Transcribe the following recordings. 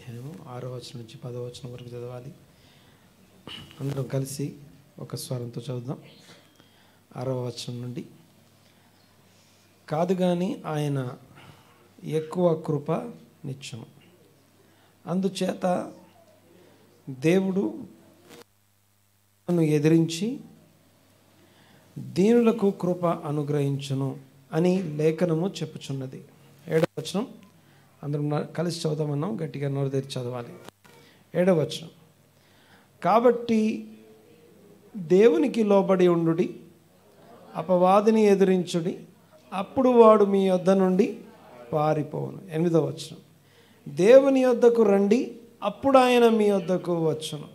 అధ్యాయం 6వ వచనం నుంచి 10వ వచనం వరకు చదవాలి. అందరం కలిసి ఒక స్వరంతో చదువుదాం. 6వ వచనం నుండి. కాదు కానీ ఆయన ఎక్కువ కృప నిత్యము, అందుచేత దేవుడు ఎదిరించి దీనులకు కృప అనుగ్రహించును అని లేఖనము చెప్పుచున్నది. 7వ వచనం అందరం కలిసి చదువుదామన్నాం. గట్టిగా నోరు తెరిచి చదవాలి. 7వ వచనం. కాబట్టి దేవునికి లోబడి ఉండుడి, అపవాదిని ఎదిరించుడి, అప్పుడు వాడు మీ యొద్ద నుండి పారిపోవును. 8వ వచనం. దేవుని యొద్దకు రండి, అప్పుడు ఆయన మీ యొద్దకు వచ్చును.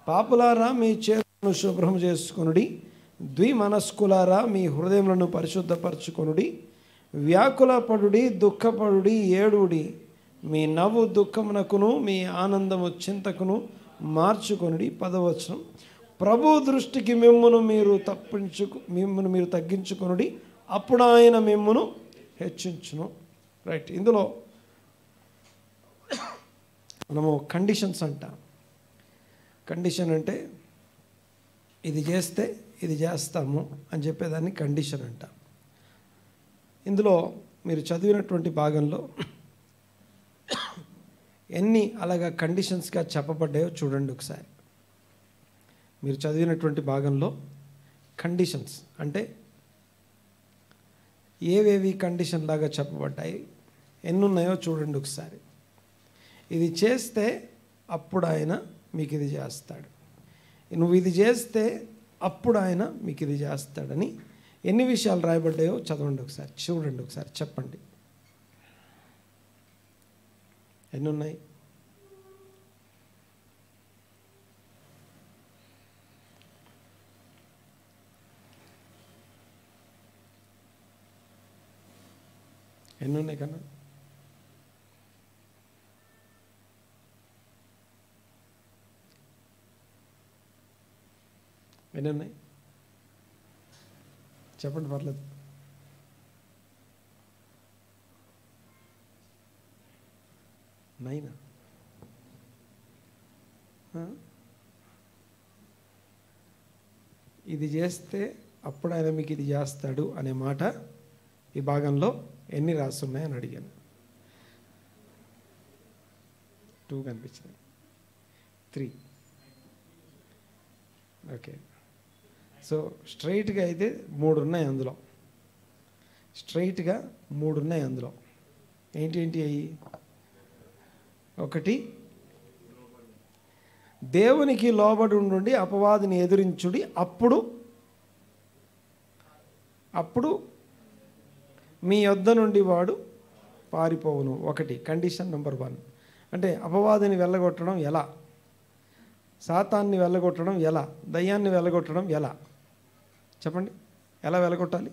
పాపులారా మీ చేతులను శుభ్రం చేసుకొనుడి, ద్విమనస్కులారా మీ హృదయములను పరిశుద్ధపరచుకొనుడి, వ్యాకులపడుడి, దుఃఖపడుడి, ఏడుడి, మీ నవ్వు దుఃఖమునకును మీ ఆనందము చింతకును మార్చుకొనుడి. 10వ వచనం. ప్రభు దృష్టికి మిమ్మును మీరు తగ్గించుకొనుడి, అప్పుడు ఆయన మిమ్మును హెచ్చించును. రైట్. ఇందులో మనము కండిషన్స్ అంటాం. కండిషన్ అంటే ఇది చేస్తే ఇది చేస్తాము అని చెప్పేదాన్ని కండిషన్ అంటాం. ఇందులో మీరు చదివినటువంటి భాగంలో ఎన్ని అలాగా కండిషన్స్గా చెప్పబడ్డాయో చూడండి ఒకసారి. మీరు చదివినటువంటి భాగంలో కండిషన్స్ అంటే ఏవేవి కండిషన్ లాగా చెప్పబడ్డాయి, ఎన్ని ఉన్నాయో చూడండి ఒకసారి. ఇది చేస్తే అప్పుడు ఆయన మీకు ఇది చేస్తాడు, నువ్వు ఇది చేస్తే అప్పుడు ఆయన మీకు ఇది చేస్తాడని ఎన్ని విషయాలు రాయబడ్డాయో చదవండి ఒకసారి, చూడండి ఒకసారి, చెప్పండి ఎన్ని ఉన్నాయి. ఎన్ని ఉన్నాయి కన్నా? ఎన్ని ఉన్నాయి చెప్పండి, పర్లేదు. నైనా? ఇది చేస్తే అప్పుడు ఆయన మీకు ఇది చేస్తాడు అనే మాట ఈ భాగంలో ఎన్ని రాస్తున్నాయని అడిగాను. 2 కనిపించినాయి, 3. ఓకే. సో స్ట్రైట్గా అయితే 3 ఉన్నాయి అందులో. స్ట్రైట్గా 3 ఉన్నాయి అందులో. ఏంటి అయ్యి? 1, దేవునికి లోబడి ఉండుండి, అపవాదిని ఎదిరించుడి, అప్పుడు మీ యొద్ద నుండి వాడు పారిపోవును. 1 కండిషన్ నెంబర్ 1. అంటే అపవాదిని వెళ్ళగొట్టడం ఎలా, సాతాన్ని వెళ్ళగొట్టడం ఎలా, దయ్యాన్ని వెళ్ళగొట్టడం ఎలా? చెప్పండి, ఎలా వెళ్ళగొట్టాలి?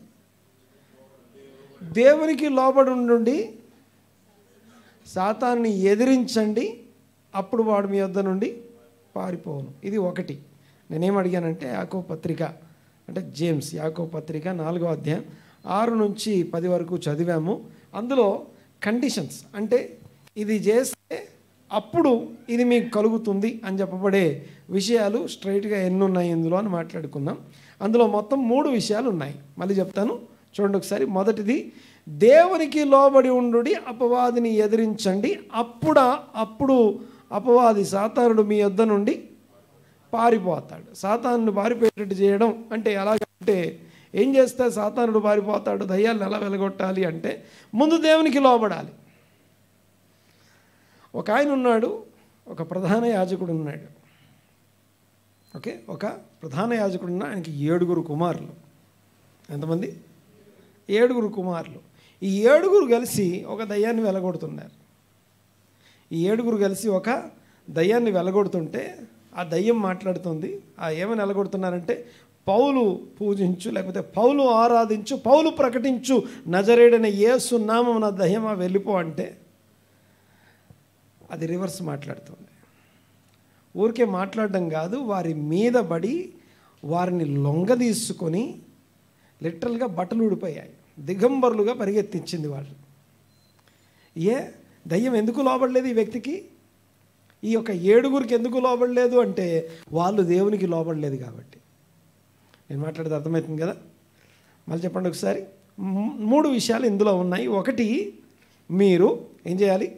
దేవునికి లోబడి ఉండుండి, సాతాన్ని ఎదిరించండి, అప్పుడు వాడు మీ యొద్ద నుండి పారిపోవును. ఇది 1. నేనేం అడిగానంటే యాకోబు పత్రిక అంటే జేమ్స్ యాకోబు పత్రిక 4వ అధ్యాయం 6 నుంచి 10 వరకు చదివాము. అందులో కండిషన్స్ అంటే ఇది చేస్తే అప్పుడు ఇది మీకు కలుగుతుంది అని చెప్పబడే విషయాలు స్ట్రైట్గా ఎన్ని ఉన్నాయి ఇందులో అని మాట్లాడుకుందాం. అందులో మొత్తం 3 విషయాలు ఉన్నాయి. మళ్ళీ చెప్తాను, చూడండి ఒకసారి. మొదటిది, దేవునికి లోబడి ఉండుడి, అపవాదిని ఎదిరించండి, అప్పుడు అపవాది సాతానుడు మీ యొద్ద నుండి పారిపోతాడు. సాతానుడు పారిపోయేటట్టు చేయడం అంటే ఎలాగంటే, ఏం చేస్తే సాతానుడు పారిపోతాడు, దయ్యాలను ఎలా వెలగొట్టాలి అంటే ముందు దేవునికి లోబడాలి. ఒక ఆయన ఉన్నాడు, ఒక ప్రధాన యాజకుడు ఉన్నాడు. ఓకే, ఒక ప్రధాన యాజకుడు ఉన్న ఆయనకి 7 కుమారులు. ఎంతమంది? 7 కుమారులు. ఈ 7 కలిసి ఒక దయ్యాన్ని వెలగొడుతున్నారు. ఈ 7 కలిసి ఒక దయ్యాన్ని వెలగొడుతుంటే ఆ దయ్యం మాట్లాడుతుంది. ఏమని వెలగొడుతున్నారంటే, పౌలు పూజించు, లేకపోతే పౌలు ఆరాధించు, పౌలు ప్రకటించు, నజరేయుడైన యేసు నామమున దయ్యమా వెళ్ళిపో అంటే అది రివర్స్ మాట్లాడుతుంది. ఊరికే మాట్లాడడం కాదు, వారి మీద పడి వారిని లొంగదీసుకొని లిటరల్గా బట్టలు ఊడిపోయాయి, దిగంబరులుగా పరిగెత్తించింది వాళ్ళు. దయ్యం ఎందుకు లోబడలేదు ఈ వ్యక్తికి? ఈ యొక్క 7గురికి ఎందుకు లోబడలేదు అంటే వాళ్ళు దేవునికి లోబడలేదు కాబట్టి. నేను మాట్లాడేది అర్థమవుతుంది కదా? మళ్ళీ చెప్పండి ఒకసారి. 3 విషయాలు ఇందులో ఉన్నాయి. ఒకటి, మీరు ఏం చేయాలి?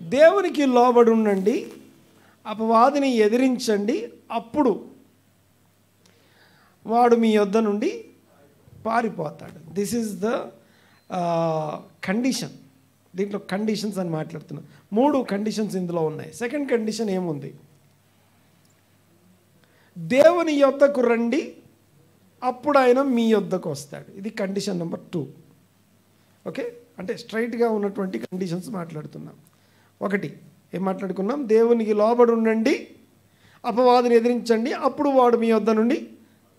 దేవునికి లోబడి ఉండండి, అపవాదిని ఎదిరించండి, అప్పుడు వాడు మీ యొద్ద నుండి పారిపోతాడు. This is the condition. దీంట్లో కండిషన్స్ అని మాట్లాడుతున్నాం. 3 కండిషన్స్ ఇందులో ఉన్నాయి. సెకండ్ కండిషన్ ఏముంది? దేవుని యొద్దకు రండి, అప్పుడు ఆయన మీ యొద్దకు వస్తాడు. ఇది కండిషన్ నెంబర్ 2. ఓకే, అంటే స్ట్రైట్గా ఉన్నటువంటి కండిషన్స్ మాట్లాడుతున్నాం. ఒకటి ఏం మాట్లాడుకున్నాం? దేవునికి లోబడి ఉండండి, అపవాదిని ఎదిరించండి, అప్పుడు వాడు మీ యొద్ద నుండి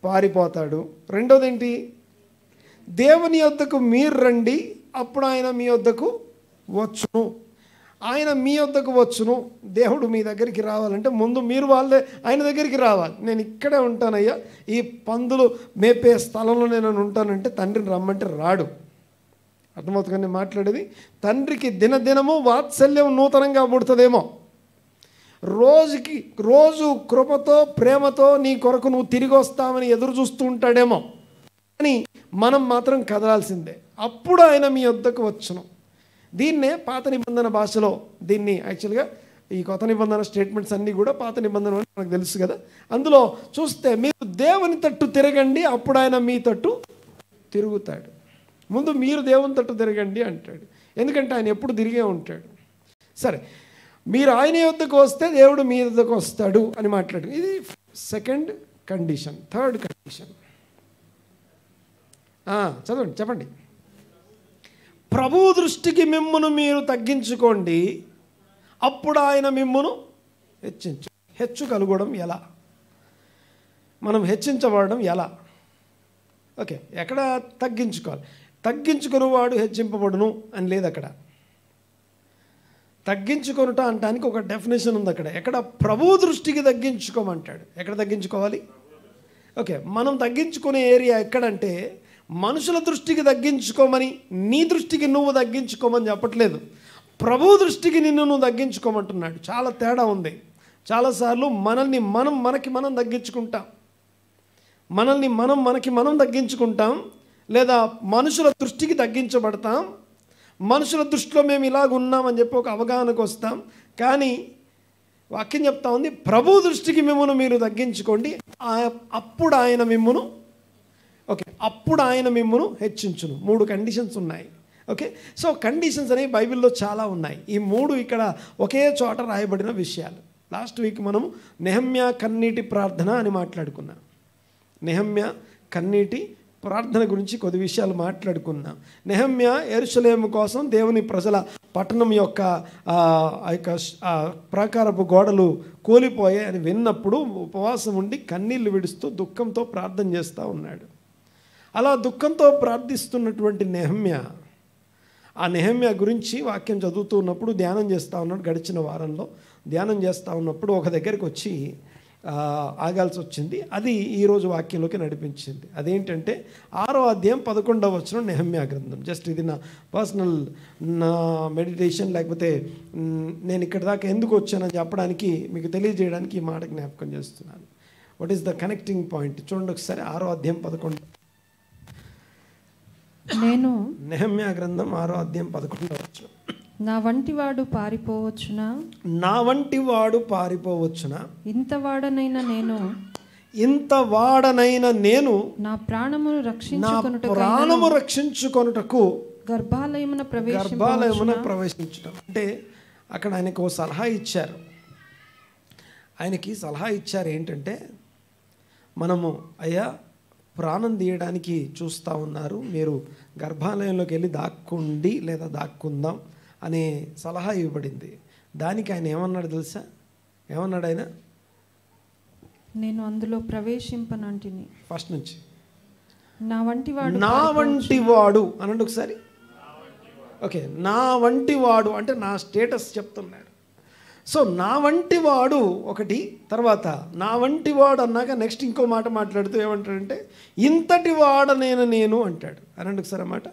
పారిపోతాడు. రెండోది ఏంటి? దేవుని యొద్దకు మీరు రండి, అప్పుడు ఆయన మీ యొద్దకు వచ్చును. ఆయన మీ యొద్దకు వచ్చును. దేవుడు మీ దగ్గరికి రావాలంటే ముందు మీరు వాళ్ళే ఆయన దగ్గరికి రావాలి. నేను ఇక్కడే ఉంటానయ్యా, ఈ పందులు మేపే స్థలంలో నేను ఉంటానంటే తండ్రిని రమ్మంటే రాడు. అర్థమవుతుంది నేను మాట్లాడేది? తండ్రికి దినదినము వాత్సల్యం నూతనంగా పుడుతుందేమో, రోజు కృపతో ప్రేమతో నీ కొరకు నువ్వు తిరిగి వస్తామని ఎదురు చూస్తూ ఉంటాడేమో, కానీ మనం మాత్రం కదలాల్సిందే. అప్పుడు ఆయన మీ వద్దకు వచ్చును. దీన్నే పాత నిబంధన భాషలో, దీన్ని యాక్చువల్గా ఈ కొత్త నిబంధన స్టేట్మెంట్స్ అన్నీ కూడా పాత నిబంధన మనకు తెలుసు కదా. అందులో చూస్తే మీరు దేవుని తట్టు తిరగండి, అప్పుడు ఆయన మీ తట్టు తిరుగుతాడు. ముందు మీరు దేవుని తట్టు తిరగండి అంటాడు, ఎందుకంటే ఆయన ఎప్పుడు తిరిగే ఉంటాడు. సరే, మీరు ఆయన యొద్దకు వస్తే దేవుడు మీ యొద్దకు వస్తాడు అని మాట్లాడు. ఇది సెకండ్ కండిషన్. థర్డ్ కండిషన్ చదవండి, చెప్పండి. ప్రభు దృష్టికి మిమ్మును మీరు తగ్గించుకోండి, అప్పుడు ఆయన మిమ్మును హెచ్చు కలుగడం ఎలా? మనం హెచ్చించబడడం ఎలా? ఓకే, ఎక్కడ తగ్గించుకోవాలి? తగ్గించుకునేవాడు హెచ్చింపబడును అని లేదు అక్కడ. తగ్గించుకొనుట అంటానికి ఒక డెఫినేషన్ ఉంది అక్కడ. ఎక్కడ? ప్రభు దృష్టికి తగ్గించుకోమంటాడు. ఎక్కడ తగ్గించుకోవాలి? ఓకే, మనం తగ్గించుకునే ఏరియా ఎక్కడంటే మనుషుల దృష్టికి తగ్గించుకోమని, నీ దృష్టికి నువ్వు తగ్గించుకోమని చెప్పట్లేదు. ప్రభు దృష్టికి నిన్ను నువ్వు తగ్గించుకోమంటున్నాడు. చాలా తేడా ఉంది. చాలాసార్లు మనల్ని మనకి మనం తగ్గించుకుంటాం, మనకి మనం తగ్గించుకుంటాం, లేదా మనుషుల దృష్టికి తగ్గించబడతాం. మనుషుల దృష్టిలో మేము ఇలాగ ఉన్నామని చెప్పి ఒక అవగాహనకు వస్తాం. కానీ వాక్యం చెప్తా ఉంది, ప్రభు దృష్టికి మిమ్మును మీరు తగ్గించుకోండి, అప్పుడు ఆయన మిమ్మును అప్పుడు ఆయన మిమ్మును హెచ్చించును. 3 కండిషన్స్ ఉన్నాయి. ఓకే, సో కండిషన్స్ అనేవి బైబిల్లో చాలా ఉన్నాయి. ఈ 3 ఇక్కడ ఒకే చోట రాయబడిన విషయాలు. లాస్ట్ వీక్ మనము నెహమ్యా కన్నీటి ప్రార్థన అని మాట్లాడుకున్నాం. నెహమ్యా కన్నీటి ప్రార్థన గురించి కొద్ది విషయాలు మాట్లాడుకున్నాం. నెహమ్యా యెరూషలేము కోసం దేవుని ప్రజల పట్టణం యొక్క ప్రాకారపు గోడలు కూలిపోయాయి అని విన్నప్పుడు ఉపవాసం ఉండి కన్నీళ్లు విడుస్తూ దుఃఖంతో ప్రార్థన చేస్తూ ఉన్నాడు. అలా దుఃఖంతో ప్రార్థిస్తున్నటువంటి నెహమ్యా, ఆ నెహమ్యా గురించి వాక్యం చదువుతూ ఉన్నప్పుడు ధ్యానం చేస్తూ ఉన్నాడు. గడిచిన వారంలో ధ్యానం చేస్తూ ఉన్నప్పుడు ఒక దగ్గరికి వచ్చి ఆగాల్సి వచ్చింది. అది ఈరోజు వాక్యంలోకి నడిపించింది. అదేంటంటే 6వ అధ్యాయం 11వ వచనం నెహమ్యా గ్రంథం. జస్ట్ ఇది నా పర్సనల్ మెడిటేషన్, లేకపోతే నేను ఇక్కడ దాకా ఎందుకు వచ్చానని చెప్పడానికి, మీకు తెలియజేయడానికి ఈ మాట జ్ఞాపకం చేస్తున్నాను. What is the connecting point? చూడండి ఒకసారి 6వ అధ్యాయం 11. నేను నెహమ్యా గ్రంథం 6వ అధ్యాయం 11వ వచనం. నా వంటి వాడు పారిపోవచ్చునా? నా వంటి వాడు పారిపోవచ్చునా? ఇంత వాడనైనా నేను నా ప్రాణమును రక్షించుకొనుటకు గర్భాలయమున ప్రవేశించడం. అంటే అక్కడ ఆయనకు ఓ సలహా ఇచ్చారు. ఆయనకి సలహా ఇచ్చారు ఏంటంటే, మనము అయ్యా ప్రాణం తీయడానికి చూస్తూ ఉన్నారు, మీరు గర్భాలయంలోకి వెళ్ళి దాక్కుండి లేదా దాక్కుందాం అనే సలహా ఇవ్వబడింది. దానికి ఆయన ఏమన్నాడు తెలుసా? ఏమన్నాడు ఆయన? నేను అందులో ప్రవేశింపనంటిని. ఫస్ట్ నుంచి నా వంటి వాడు అనండి ఒకసారి. ఓకే, నా వంటి వాడు అంటే నా స్టేటస్ చెప్తున్నాడు. సో నా వంటి వాడు ఒకటి, తర్వాత నా వంటి వాడు అన్నాక నెక్స్ట్ ఇంకో మాట మాట్లాడుతూ ఏమంటాడంటే ఇంతటి వాడనైనా నేను అంటాడు. అనండి ఒకసారి అన్నమాట.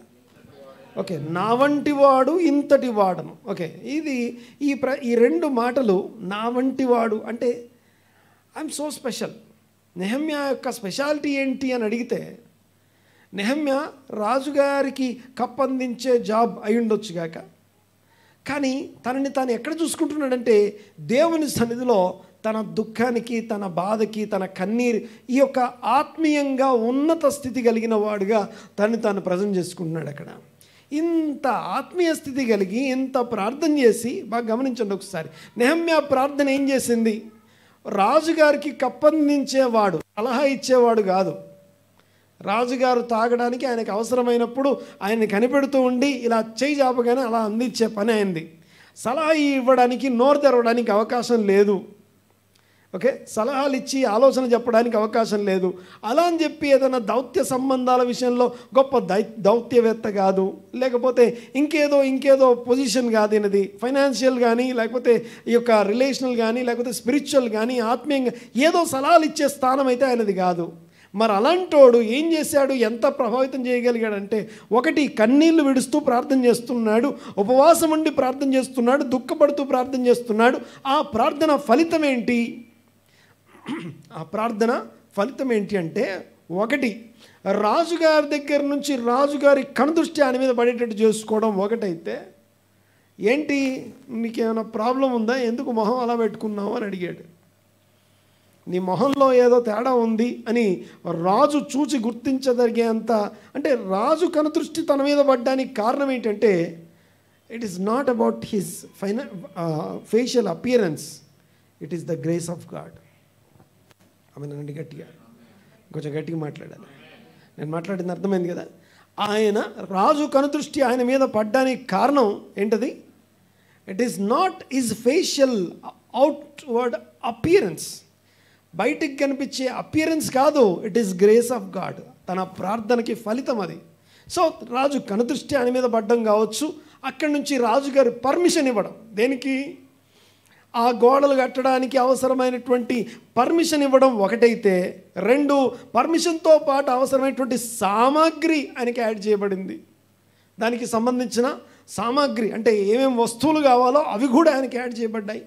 ఓకే, నా వంటి వాడు ఇంతటి వాడను. ఓకే, ఇది ఈ రెండు మాటలు, నా వంటి వాడు అంటే ఐఎమ్ సో స్పెషల్. నెహమ్యా యొక్క స్పెషాలిటీ ఏంటి అని అడిగితే, నెహమ్యా రాజుగారికి కప్పందించే జాబ్ అయి ఉండొచ్చు గాక, కానీ తనని తాను ఎక్కడ చూసుకుంటున్నాడంటే దేవుని సన్నిధిలో తన దుఃఖానికి, తన బాధకి, తన కన్నీరు, ఈ యొక్క ఆత్మీయంగా ఉన్నత స్థితి కలిగిన వాడుగా తనని తాను ప్రజెంట్ చేసుకుంటున్నాడు. అక్కడ ఇంత ఆత్మీయ స్థితి కలిగి ఇంత ప్రార్థన చేసి, బాగా గమనించండి ఒకసారి, నెహమ్యా ప్రార్థన ఏం చేసింది? రాజుగారికి కప్పందించేవాడు, సలహా ఇచ్చేవాడు కాదు. రాజుగారు తాగడానికి ఆయనకు అవసరమైనప్పుడు ఆయన్ని కనిపెడుతూ ఉండి ఇలా చేయి చాపగానే అలా అందించే పని అయింది. సలహా ఇవ్వడానికి, నోరు తెరవడానికి అవకాశం లేదు. ఓకే, సలహాలు ఇచ్చి ఆలోచన చెప్పడానికి అవకాశం లేదు. అలా అని చెప్పి ఏదైనా దౌత్య సంబంధాల విషయంలో గొప్ప దౌత్యవేత్త కాదు, లేకపోతే ఇంకేదో పొజిషన్ కాదు. ఈయనది ఫైనాన్షియల్ కానీ, లేకపోతే ఈ యొక్క రిలేషనల్ కానీ, లేకపోతే స్పిరిచువల్ కానీ, ఆత్మీయంగా ఏదో సలహాలు ఇచ్చే స్థానం అయితే ఆయనది కాదు. మరి అలాంటోడు ఏం చేశాడు? ఎంత ప్రభావితం చేయగలిగాడంటే, ఒకటి, కన్నీళ్లు విడుస్తూ ప్రార్థన చేస్తున్నాడు, ఉపవాసం ఉండి ప్రార్థన చేస్తున్నాడు, దుఃఖపడుతూ ప్రార్థన చేస్తున్నాడు. ఆ ప్రార్థన ఫలితం ఏంటి? ఆ ప్రార్థన ఫలితం ఏంటి అంటే, ఒకటి, రాజుగారి దగ్గర నుంచి రాజుగారి కనుదృష్టి ఆయన మీద పడేటట్టు చేసుకోవడం ఒకటైతే, ఏంటి నీకేమైనా ప్రాబ్లం ఉందా, ఎందుకు మొహం అలా పెట్టుకున్నావు అని అడిగాడు. నీ మొహంలో ఏదో తేడా ఉంది అని రాజు చూసి గుర్తించదరిగేంత, అంటే రాజు కనుదృష్టి తన మీద పడ్డానికి కారణం ఏంటంటే, it is not about his facial appearance, it is the grace of God. అమేనండి, గట్టిగా, కొంచెం గట్టిగా మాట్లాడాలి. నేను మాట్లాడింది అర్థమైంది కదా? ఆయన రాజు కనుదృష్టి ఆయన మీద పడ్డానికి కారణం ఏంటది? It is not his facial outward appearance, బయటికి కనిపించే అపియరెన్స్ కాదు, it is grace of God. తన ప్రార్థనకి ఫలితం అది. సో రాజు కనుదృష్టి ఆయన మీద పడ్డం కావచ్చు, అక్కడి నుంచి రాజుగారి పర్మిషన్ ఇవ్వడం, దేనికి? ఆ గోడలు కట్టడానికి అవసరమైనటువంటి పర్మిషన్ ఇవ్వడం ఒకటైతే, రెండు, పర్మిషన్తో పాటు అవసరమైనటువంటి సామాగ్రి ఆయనకి యాడ్ చేయబడింది. దానికి సంబంధించిన సామాగ్రి అంటే ఏమేమి వస్తువులు కావాలో అవి కూడా ఆయనకి యాడ్ చేయబడ్డాయి.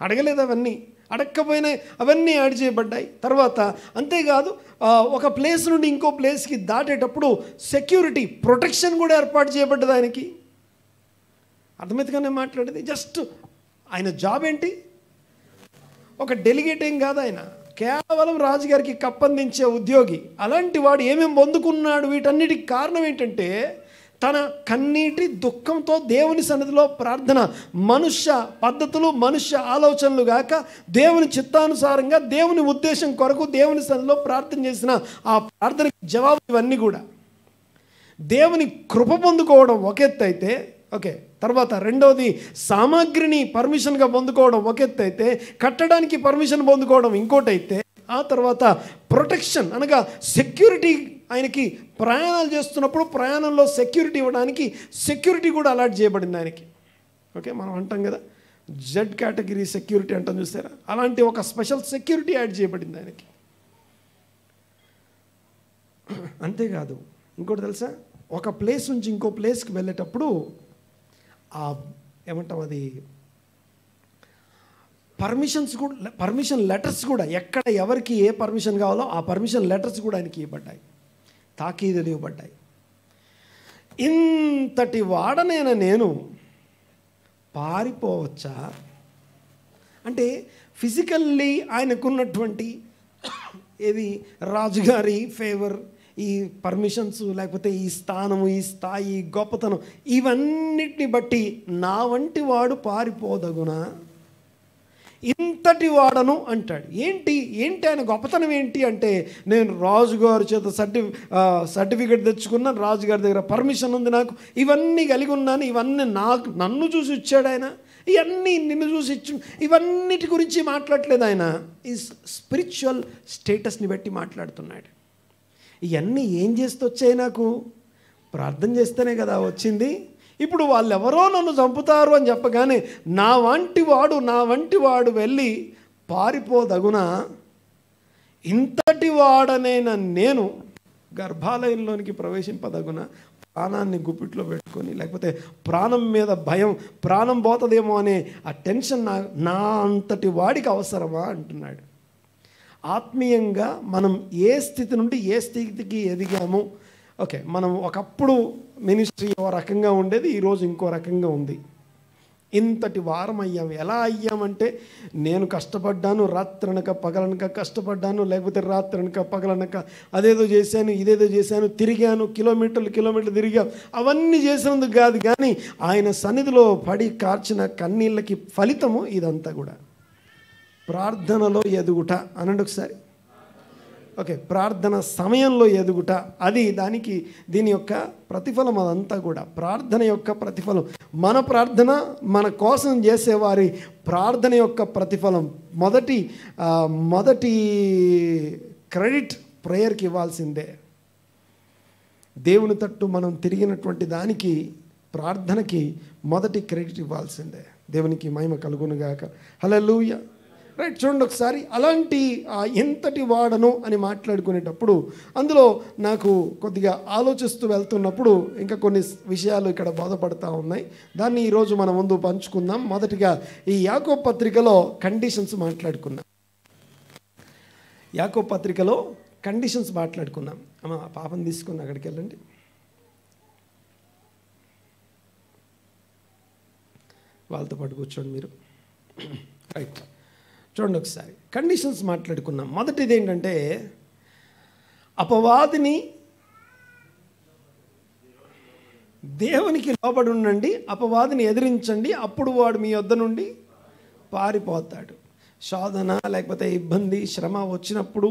అడగలేదు అవన్నీ, అడగకపోయినా అవన్నీ యాడ్ చేయబడ్డాయి. తర్వాత అంతేకాదు, ఒక ప్లేస్ నుండి ఇంకో ప్లేస్కి దాటేటప్పుడు సెక్యూరిటీ, ప్రొటెక్షన్ కూడా ఏర్పాటు చేయబడ్డది ఆయనకి. అర్థమైతేగానే మాట్లాడేది. జస్ట్ ఆయన జాబ్ ఏంటి? ఒక డెలిగేట్ ఏం కాదు ఆయన, కేవలం రాజుగారికి కప్పందించే ఉద్యోగి. అలాంటి వాడు ఏమేమి పొందుకున్నాడు? వీటన్నిటికి కారణం ఏంటంటే, తన కన్నీటి దుఃఖంతో దేవుని సన్నిధిలో ప్రార్థన, మనుష్య పద్ధతులు, మనుష్య ఆలోచనలు గాక దేవుని చిత్తానుసారంగా దేవుని ఉద్దేశం కొరకు దేవుని సన్నిధిలో ప్రార్థన చేసిన ఆ ప్రార్థనకి జవాబు ఇవన్నీ కూడా. దేవుని కృప పొందుకోవడం ఒక ఎత్తు అయితే, ఓకే, తర్వాత రెండవది సామాగ్రిని పర్మిషన్గా పొందుకోవడం ఒక ఎత్తు అయితే, కట్టడానికి పర్మిషన్ పొందుకోవడం ఇంకోటైతే, ఆ తర్వాత ప్రొటెక్షన్ అనగా సెక్యూరిటీ, ఆయనకి ప్రయాణాలు చేస్తున్నప్పుడు ప్రయాణంలో సెక్యూరిటీ ఇవ్వడానికి సెక్యూరిటీ కూడా అలాట్ చేయబడింది ఆయనకి. ఓకే, మనం అంటాం కదా జెడ్ కేటగిరీ సెక్యూరిటీ అంటాం, చూసారా? అలాంటి ఒక స్పెషల్ సెక్యూరిటీ యాడ్ చేయబడింది ఆయనకి. అంతేకాదు, ఇంకోటి తెలుసా? ఒక ప్లేస్ నుంచి ఇంకో ప్లేస్కి వెళ్ళేటప్పుడు ఏమంటాం, అది పర్మిషన్స్ కూడా, పర్మిషన్ లెటర్స్ కూడా, ఎక్కడ ఎవరికి ఏ పర్మిషన్ కావాలో ఆ పర్మిషన్ లెటర్స్ కూడా ఆయనకి ఇవ్వబడ్డాయి, తాకీదులు ఇవ్వబడ్డాయి. ఇంతటి వాడనైనా నేను పారిపోవచ్చా అంటే, ఫిజికల్లీ ఆయనకున్నటువంటి ఏది రాజుగారి ఫేవర్, ఈ పర్మిషన్స్, లేకపోతే ఈ స్థానము, ఈ స్థాయి, గొప్పతనం, ఇవన్నిటిని బట్టి నా వంటి వాడు పారిపోదగునా, ఇంతటి వాడను అంటాడు. ఏంటి ఆయన గొప్పతనం ఏంటి అంటే, నేను రాజుగారి చేత సర్టిఫికెట్ తెచ్చుకున్నాను, రాజుగారి దగ్గర పర్మిషన్ ఉంది, నాకు ఇవన్నీ కలిగి ఉన్నాను, ఇవన్నీ నన్ను చూసి ఇచ్చాడు ఆయన, ఇవన్నీ నిన్ను చూసి ఇచ్చు, ఇవన్నిటి గురించి మాట్లాడలేదు ఆయన. ఈ స్పిరిచువల్ స్టేటస్ని బట్టి మాట్లాడుతున్నాడు. ఇవన్నీ ఏం చేస్తూ వచ్చాయి? నాకు ప్రార్థన చేస్తేనే కదా వచ్చింది. ఇప్పుడు వాళ్ళెవరో నన్ను చంపుతారు అని చెప్పగానే నా వంటి వాడు వెళ్ళి పారిపోదగునా, ఇంతటి వాడనైనా నేను గర్భాలయంలోనికి ప్రవేశింపదగునా, ప్రాణాన్ని గుప్పిట్లో పెట్టుకొని, లేకపోతే ప్రాణం మీద భయం, ప్రాణం పోతుందేమో అనే ఆ టెన్షన్ నా అంతటి వాడికి అవసరమా అంటున్నాడు. ఆత్మీయంగా మనం ఏ స్థితి నుండి ఏ స్థితికి ఎదిగాము. ఓకే, మనం ఒకప్పుడు మినిస్ట్రీ ఓ రకంగా ఉండేది, ఈరోజు ఇంకో రకంగా ఉంది. ఇంతటి వారం అయ్యాం. ఎలా అయ్యామంటే, నేను కష్టపడ్డాను, రాత్రనక పగలనక కష్టపడ్డాను, లేకపోతే రాత్రనక పగలనక అదేదో చేశాను, ఇదేదో చేశాను, తిరిగాను, కిలోమీటర్లు తిరిగాం. అవన్నీ చేసినందుకు కాదు, కానీ ఆయన సన్నిధిలో పడి కార్చిన కన్నీళ్ళకి ఫలితము ఇదంతా కూడా. ప్రార్థనలో ఎదుగుట అనండి ఒకసారి. ఓకే, ప్రార్థన సమయంలో ఎదుగుట, అది దీని యొక్క ప్రతిఫలం. అదంతా కూడా ప్రార్థన యొక్క ప్రతిఫలం. మన ప్రార్థన, మన కోసం చేసేవారి ప్రార్థన యొక్క ప్రతిఫలం. మొదటి క్రెడిట్ ప్రేయర్కి ఇవ్వాల్సిందే. దేవుని తట్టు మనం తిరిగినటువంటి దానికి, ప్రార్థనకి మొదటి క్రెడిట్ ఇవ్వాల్సిందే. దేవునికి మహిమ కలుగునుగాక. హల్లెలూయా. రైట్, చూడండి ఒకసారి. అలాంటి ఎంతటి వాడను అని మాట్లాడుకునేటప్పుడు అందులో నాకు కొద్దిగా ఆలోచిస్తూ వెళ్తున్నప్పుడు ఇంకా కొన్ని విషయాలు ఇక్కడ బోధపడతా ఉన్నాయి. దాన్ని ఈరోజు మన ముందు పంచుకుందాం. మొదటిగా ఈ యాకోబు పత్రికలో కండిషన్స్ మాట్లాడుకుందాం. యాకోబు పత్రికలో కండిషన్స్ మాట్లాడుకుందాం. అమ్మ, పాపం తీసుకుని అక్కడికి వెళ్ళండి. వాళ్ళతో పాటు కూర్చోండి మీరు. రైట్, చూడండి ఒకసారి. కండిషన్స్ మాట్లాడుకున్నాం. మొదటిది ఏంటంటే, అపవాదిని దేవునికి లోబడి ఉండండి, అపవాదిని ఎదిరించండి, అప్పుడు వాడు మీ వద్ద నుండి పారిపోతాడు. శోధన లేకపోతే ఇబ్బంది, శ్రమ వచ్చినప్పుడు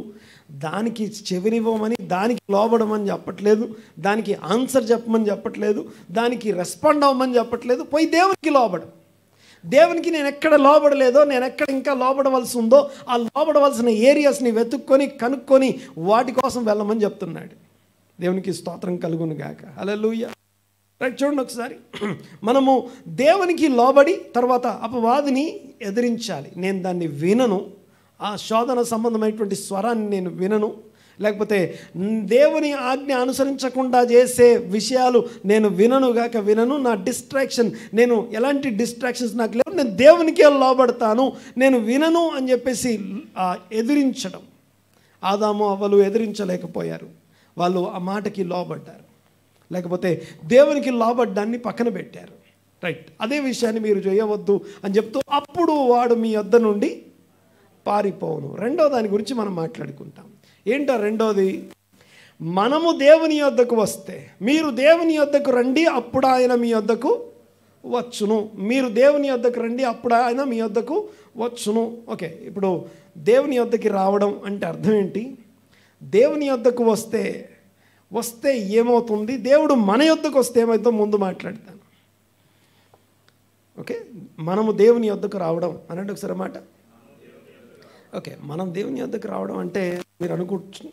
దానికి చెవినివ్వమని, దానికి లోబడమని చెప్పట్లేదు, దానికి ఆన్సర్ చెప్పమని చెప్పట్లేదు, దానికి రెస్పాండ్ అవ్వమని చెప్పట్లేదు. పోయి దేవునికి లోబడు. దేవునికి నేను ఎక్కడ లోబడలేదో, నేను ఎక్కడ ఇంకా లోబడవలసి ఉందో, ఆ లోబడవలసిన ఏరియాస్ని వెతుక్కొని కనుక్కొని వాటి కోసం వెళ్ళమని చెప్తున్నాడు. దేవునికి స్తోత్రం కలుగును గాక. హల్లెలూయా. రైట్, చూడండి ఒకసారి. మనము దేవునికి లోబడి తర్వాత అపవాదిని ఎదిరించాలి. నేను దాన్ని వినను, ఆ శోధన సంబంధమైనటువంటి స్వరాన్ని నేను వినను, లేకపోతే దేవుని ఆజ్ఞ అనుసరించకుండా చేసే విషయాలు నేను వినను. నా డిస్ట్రాక్షన్, నేను ఎలాంటి డిస్ట్రాక్షన్స్ నాకు లేవు, నేను దేవునికే లోబడతాను, నేను వినను అని చెప్పేసి ఎదిరించడం. ఆదాము అవ్వలు ఎదిరించలేకపోయారు, వాళ్ళు ఆ మాటకి లోబడ్డారు, లేకపోతే దేవునికి లోబడ్డాన్ని పక్కన పెట్టారు. రైట్, అదే విషయాన్ని మీరు చేయవద్దు అని చెప్తూ, అప్పుడు వాడు మీ వద్ద నుండి పారిపోవును. రెండో దాని గురించి మనం మాట్లాడుకుంటాం. ఏంటో రెండోది, మనము దేవుని యొద్దకు వస్తే, మీరు దేవుని యొద్దకు రండి, అప్పుడు ఆయన మీ యొద్దకు వచ్చును. మీరు దేవుని యొద్దకు రండి, అప్పుడు ఆయన మీ యొద్దకు వచ్చును. ఓకే, ఇప్పుడు దేవుని యొద్దకి రావడం అంటే అర్థం ఏంటి? దేవుని యొద్దకు వస్తే ఏమవుతుంది, దేవుడు మన యొద్దకు వస్తే ఏమవుతుందో ముందు మాట్లాడతాను. ఓకే, మనము దేవుని యొద్దకు రావడం అనండి ఒకసారి మాట. ఓకే, మనం దేవుని యొద్దకు రావడం అంటే మీరు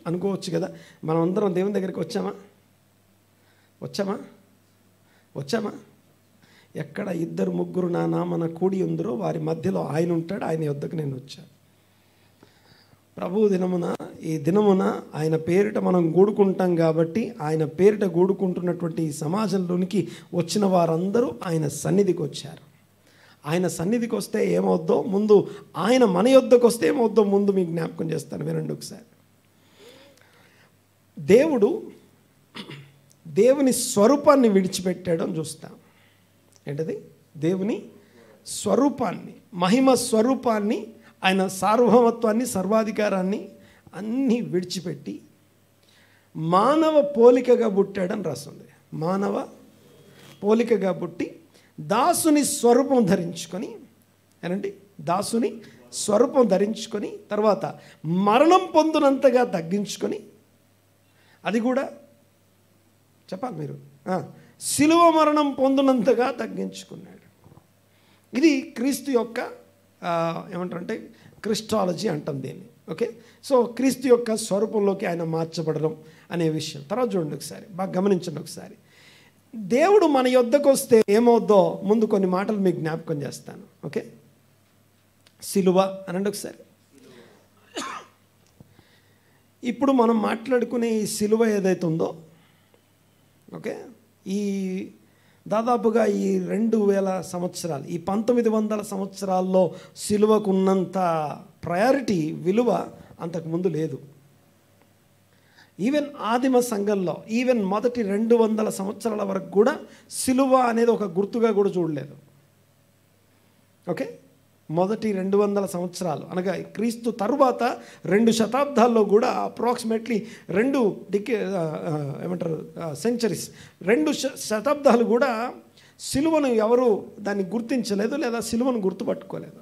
అనుకోవచ్చు కదా, మనం అందరం దేవుని దగ్గరికి వచ్చామా? ఎక్కడ 2-3 నా నామన కూడి ఉందరో వారి మధ్యలో ఆయన ఉంటాడు, ఆయన యొద్దకు నేను వచ్చాను. ప్రభు ఈ దినమున ఆయన పేరిట మనం గూడుకుంటాం కాబట్టి, ఆయన పేరిట గూడుకుంటున్నటువంటి ఈ సమాజంలోనికి వచ్చిన వారందరూ ఆయన సన్నిధికి వచ్చారు. ఆయన సన్నిధికి వస్తే ఏమవుద్దో ముందు, ఆయన మన యొద్దకు వస్తే ఏమవుద్దో ముందు మీకు జ్ఞాపకం చేస్తాను, వినండి ఒకసారి. దేవుని స్వరూపాన్ని విడిచిపెట్టాడు అని చూస్తాం. ఏంటది? దేవుని స్వరూపాన్ని, మహిమ స్వరూపాన్ని, ఆయన సార్వభౌమత్వాన్ని, సర్వాధికారాన్ని అన్నీ విడిచిపెట్టి మానవ పోలికగా పుట్టాడని రాస్తుంది. మానవ పోలికగా పుట్టి దాసుని స్వరూపం ధరించుకొని, ఏనండి, దాసుని స్వరూపం ధరించుకొని తర్వాత మరణం పొందినంతగా తగ్గించుకొని, అది కూడా చెప్పాలి మీరు, శిలువ మరణం పొందినంతగా తగ్గించుకున్నాడు. ఇది క్రీస్తు యొక్క ఏమంటారంటే క్రిస్టాలజీ అంటాం దీన్ని. ఓకే, సో క్రీస్తు యొక్క స్వరూపంలోకి ఆయన మార్చబడడం అనే విషయం. తర్వాత చూడండి ఒకసారి, బాగా గమనించండి ఒకసారి. దేవుడు మన యొద్దకు వస్తే ఏమవుద్దో ముందు కొన్ని మాటలు మీకు జ్ఞాపకం చేస్తాను. ఓకే, సిలువ అనండి ఒకసారి. ఇప్పుడు మనం మాట్లాడుకునే ఈ సిలువ ఏదైతే ఉందో, ఓకే, ఈ దాదాపుగా ఈ 2000 సంవత్సరాలు, ఈ 1900 సంవత్సరాల్లో సిలువకు ఉన్నంత ప్రయారిటీ, విలువ అంతకుముందు లేదు. ఈవెన్ ఆదిమ సంఘంలో, ఈవెన్ మొదటి 200 సంవత్సరాల వరకు కూడా సిలువ అనేది ఒక గుర్తుగా కూడా చూడలేదు. ఓకే, మొదటి 200 సంవత్సరాలు అనగా క్రీస్తు తరువాత 2 శతాబ్దాల్లో కూడా అప్రాక్సిమేట్లీ 2 సెంచరీస్, 2 శతాబ్దాలు కూడా సిలువను ఎవరు దాన్ని గుర్తించలేదు, లేదా సిలువను గుర్తుపట్టుకోలేదు.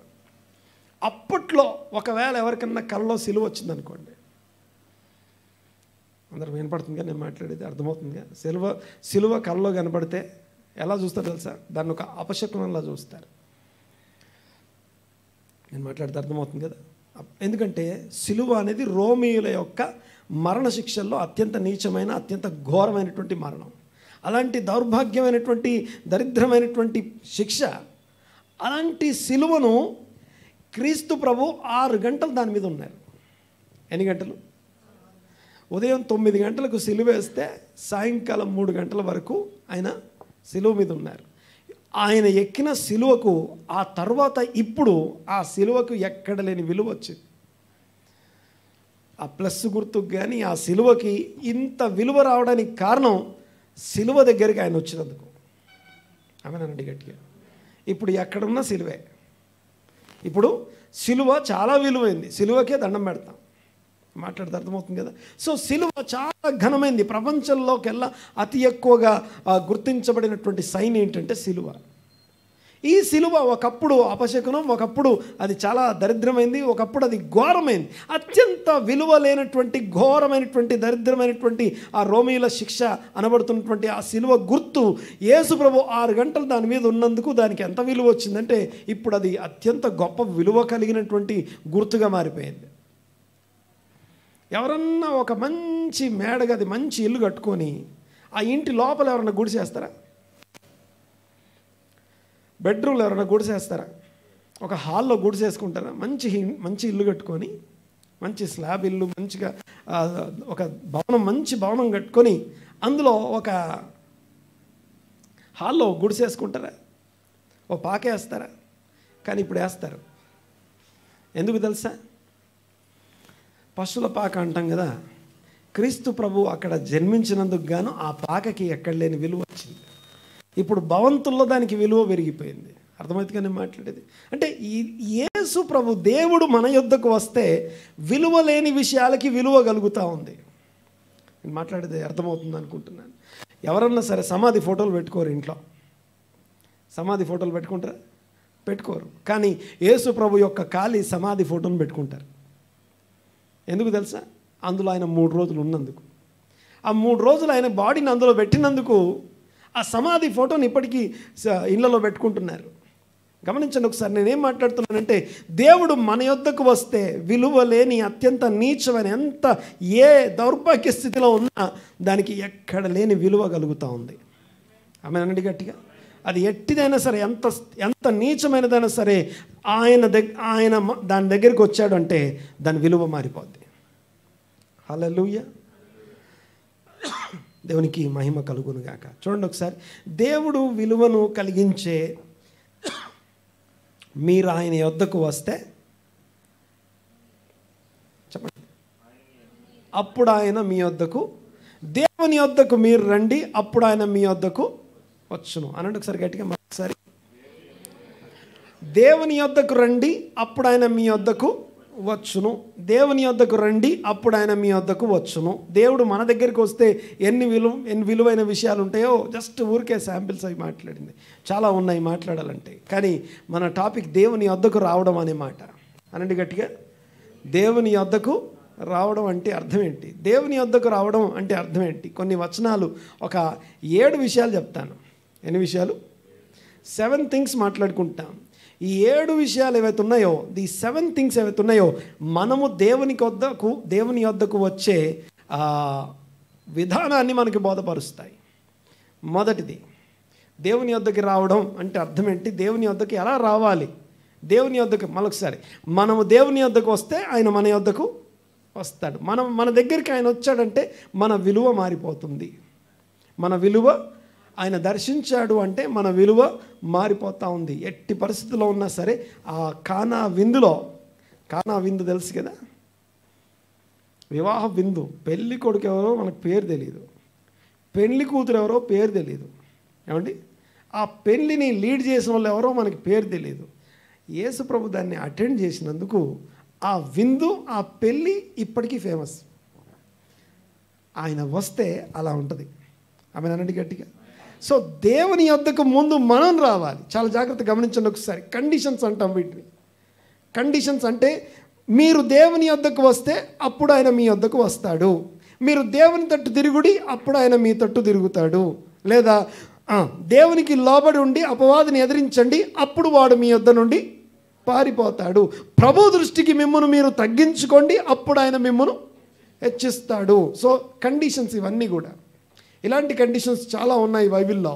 అప్పట్లో ఒకవేళ ఎవరికన్నా కళ్ళలో సిలువ వచ్చిందనుకోండి, అందరూ వినపడుతుందిగా నేను మాట్లాడేది, అర్థమవుతుందిగా? సిలువ కళ్ళలో కనపడితే ఎలా చూస్తారు తెలుసా? దాన్ని ఒక అపశకునంలా చూస్తారు. నేను మాట్లాడితే అర్థమవుతుంది కదా. ఎందుకంటే సిలువ అనేది రోమియుల యొక్క మరణశిక్షల్లో అత్యంత నీచమైన, అత్యంత ఘోరమైనటువంటి మరణం. అలాంటి దౌర్భాగ్యమైనటువంటి, దరిద్రమైనటువంటి శిక్ష. అలాంటి సిలువను క్రీస్తు ప్రభు 6 గంటలు దాని మీద ఉన్నారు. ఎన్ని గంటలు? ఉదయం 9 గంటలకు సిలువ వేస్తే సాయంకాలం 3 గంటల వరకు ఆయన సిలువ మీద ఉన్నారు. ఆయన ఎక్కిన సిలువకు ఆ తర్వాత ఇప్పుడు ఆ సిలువకు ఎక్కడ లేని విలువ వచ్చింది. ఆ ప్లస్ గుర్తుకు కానీ ఆ సిలువకి ఇంత విలువ రావడానికి కారణం సిలువ దగ్గరికి ఆయన వచ్చినందుకు. ఆమెనండి గట్టిగా. ఇప్పుడు ఎక్కడున్నా సిలువే. ఇప్పుడు సిలువ చాలా విలువైంది, సిలువకే దండం పెడతాం. మాట్లాడితే అర్థమవుతుంది కదా. సో సిలువ చాలా ఘనమైంది. ప్రపంచంలోకెల్లా అతి ఎక్కువగా గుర్తించబడినటువంటి సైన్ ఏంటంటే సిలువ. ఈ సిలువ ఒకప్పుడు అపశకునం, ఒకప్పుడు అది చాలా దరిద్రమైంది, ఒకప్పుడు అది ఘోరమైంది. అత్యంత విలువ లేనటువంటి, ఘోరమైనటువంటి, దరిద్రమైనటువంటి ఆ రోమియుల శిక్ష అనబడుతున్నటువంటి ఆ సిలువ గుర్తు యేసు ప్రభు 6 గంటలు దాని మీద ఉన్నందుకు దానికి ఎంత విలువ వచ్చిందంటే ఇప్పుడు అది అత్యంత గొప్ప విలువ కలిగినటువంటి గుర్తుగా మారిపోయింది. ఎవరన్నా ఒక మంచి మేడగది, మంచి ఇల్లు కట్టుకొని ఆ ఇంటి లోపల ఎవరన్నా గుడిసేస్తారా? బెడ్రూమ్లో ఎవరైనా గుడిసేస్తారా? ఒక హాల్లో గుడిసేసుకుంటారా? మంచి ఇల్లు కట్టుకొని, మంచి స్లాబ్ ఇల్లు, మంచిగా ఒక భవనం, మంచి భవనం కట్టుకొని అందులో ఒక హాల్లో గుడిసేసుకుంటారా? ఓ పాకేస్తారా? కానీ ఇప్పుడు వేస్తారు. ఎందుకు తెలుసా? పశువుల పాక అంటాం కదా. క్రీస్తు ప్రభు అక్కడ జన్మించినందుకు గాను ఆ పాకకి ఎక్కడ లేని విలువ వచ్చింది. ఇప్పుడు భవంతుల్లో దానికి విలువ పెరిగిపోయింది. అర్థమవుతుందిగా నేను మాట్లాడేది? అంటే యేసు ప్రభు దేవుడు మన యొద్దకు వస్తే విలువ లేని విషయాలకి విలువ కలుగుతూ ఉంది. నేను మాట్లాడేది అర్థమవుతుంది అనుకుంటున్నాను. ఎవరన్నా సరే సమాధి ఫోటోలు పెట్టుకోరు ఇంట్లో. సమాధి ఫోటోలు పెట్టుకుంటారా? పెట్టుకోరు. కానీ యేసు ప్రభు యొక్క ఖాళీ సమాధి ఫోటోలు పెట్టుకుంటారు. ఎందుకు తెలుసా? అందులో ఆయన 3 రోజులు ఉన్నందుకు. ఆ 3 రోజులు ఆయన బాడీని అందులో పెట్టినందుకు ఆ సమాధి ఫోటోని ఇప్పటికీ ఇళ్లలో పెట్టుకుంటున్నారు. గమనించండి ఒకసారి. నేనేం మాట్లాడుతున్నానంటే దేవుడు మన యొద్దకు వస్తే విలువ లేని, అత్యంత నీచమైన, ఏ దౌర్భాగ్య స్థితిలో ఉన్నా దానికి ఎక్కడ లేని విలువ కలుగుతూ ఉంది. ఆమె అనండి గట్టిగా. అది ఎట్టిదైనా సరే, ఎంత నీచమైనదైనా సరే ఆయన దాని దగ్గరికి వచ్చాడు అంటే దాని విలువ మారిపోద్ది. హల్లెలూయా. దేవునికి మహిమ కలుగును గాక. చూడండి ఒకసారి. దేవుడు విలువను కలిగించే మీరు ఆయన యొద్దకు వస్తే, చెప్పండి, అప్పుడు ఆయన మీ యొద్దకు, దేవుని యొద్దకు మీరు రండి, అప్పుడు ఆయన మీ యొద్దకు వచ్చును. అనండి ఒకసారి గట్టిగా. మరొకసారి. దేవుని యొద్దకు రండి, అప్పుడు ఆయన మీ యొద్దకు వచ్చును. దేవుని యొద్దకు రండి, అప్పుడు ఆయన మీ యొద్దకు వచ్చును. దేవుడు మన దగ్గరికి వస్తే ఎన్ని విలువైన విషయాలు ఉంటాయో జస్ట్ ఊరికే శాంపిల్స్ అవి మాట్లాడింది. చాలా ఉన్నాయి మాట్లాడాలంటే. కానీ మన టాపిక్ దేవుని యొద్దకు రావడం అనే మాట. అనండి గట్టిగా. దేవుని యొద్దకు రావడం అంటే అర్థం ఏంటి? దేవుని యొద్దకు రావడం అంటే అర్థం ఏంటి? కొన్ని వచనాలు, ఒక 7 విషయాలు చెప్తాను. ఎన్ని విషయాలు? 7 థింగ్స్ మాట్లాడుకుంటాం. ఈ 7 విషయాలు ఏవైతే ఉన్నాయో, ది 7 థింగ్స్ ఏవైతే ఉన్నాయో, మనము దేవుని యొద్దకు వచ్చే విధానాన్ని మనకి బోధపరుస్తాయి. మొదటిది, దేవుని యొద్దకి రావడం అంటే అర్థం ఏంటి? దేవుని యొద్దకి ఎలా రావాలి? దేవుని యొద్దకు మరొకసారి, మనము దేవుని యొద్దకు వస్తే ఆయన మన యొద్దకు వస్తాడు. మన దగ్గరికి ఆయన వచ్చాడంటే మన విలువ మారిపోతుంది. మన విలువ ఆయన దర్శించాడు అంటే మన విలువ మారిపోతూ ఉంది. ఎట్టి పరిస్థితుల్లో ఉన్నా సరే ఆ కానా విందు తెలుసు కదా, వివాహ విందు. పెళ్లి కొడుకు ఎవరో మనకు పేరు తెలియదు, పెళ్లి కూతురు ఎవరో పేరు తెలియదు, ఏమండి ఆ పెళ్ళిని లీడ్ చేసిన వాళ్ళు ఎవరో మనకి పేరు తెలియదు. యేసు ప్రభు దాన్ని అటెండ్ చేసినందుకు ఆ విందు, ఆ పెళ్ళి ఇప్పటికీ ఫేమస్. ఆయన వస్తే అలా ఉంటుంది. ఆమె అనండి గట్టిగా. సో దేవుని యొద్దకు ముందు మనం రావాలి. చాలా జాగ్రత్త గమనించండి ఒకసారి. కండిషన్స్ అంటాం వీటిని. కండిషన్స్ అంటే మీరు దేవుని యొద్దకు వస్తే అప్పుడు ఆయన మీ యొద్దకు వస్తాడు, మీరు దేవుని తట్టు తిరుగుడి అప్పుడు ఆయన మీ తట్టు తిరుగుతాడు, లేదా దేవునికి లోబడి ఉండి అపవాదిని ఎదిరించండి అప్పుడు వాడు మీ యొద్ద నుండి పారిపోతాడు. ప్రభు దృష్టికి మిమ్మల్ని మీరు తగ్గించుకోండి అప్పుడు ఆయన మిమ్మల్ని హెచ్చిస్తాడు. సో కండిషన్స్ ఇవన్నీ కూడా. ఇలాంటి కండిషన్స్ చాలా ఉన్నాయి బైబిల్లో.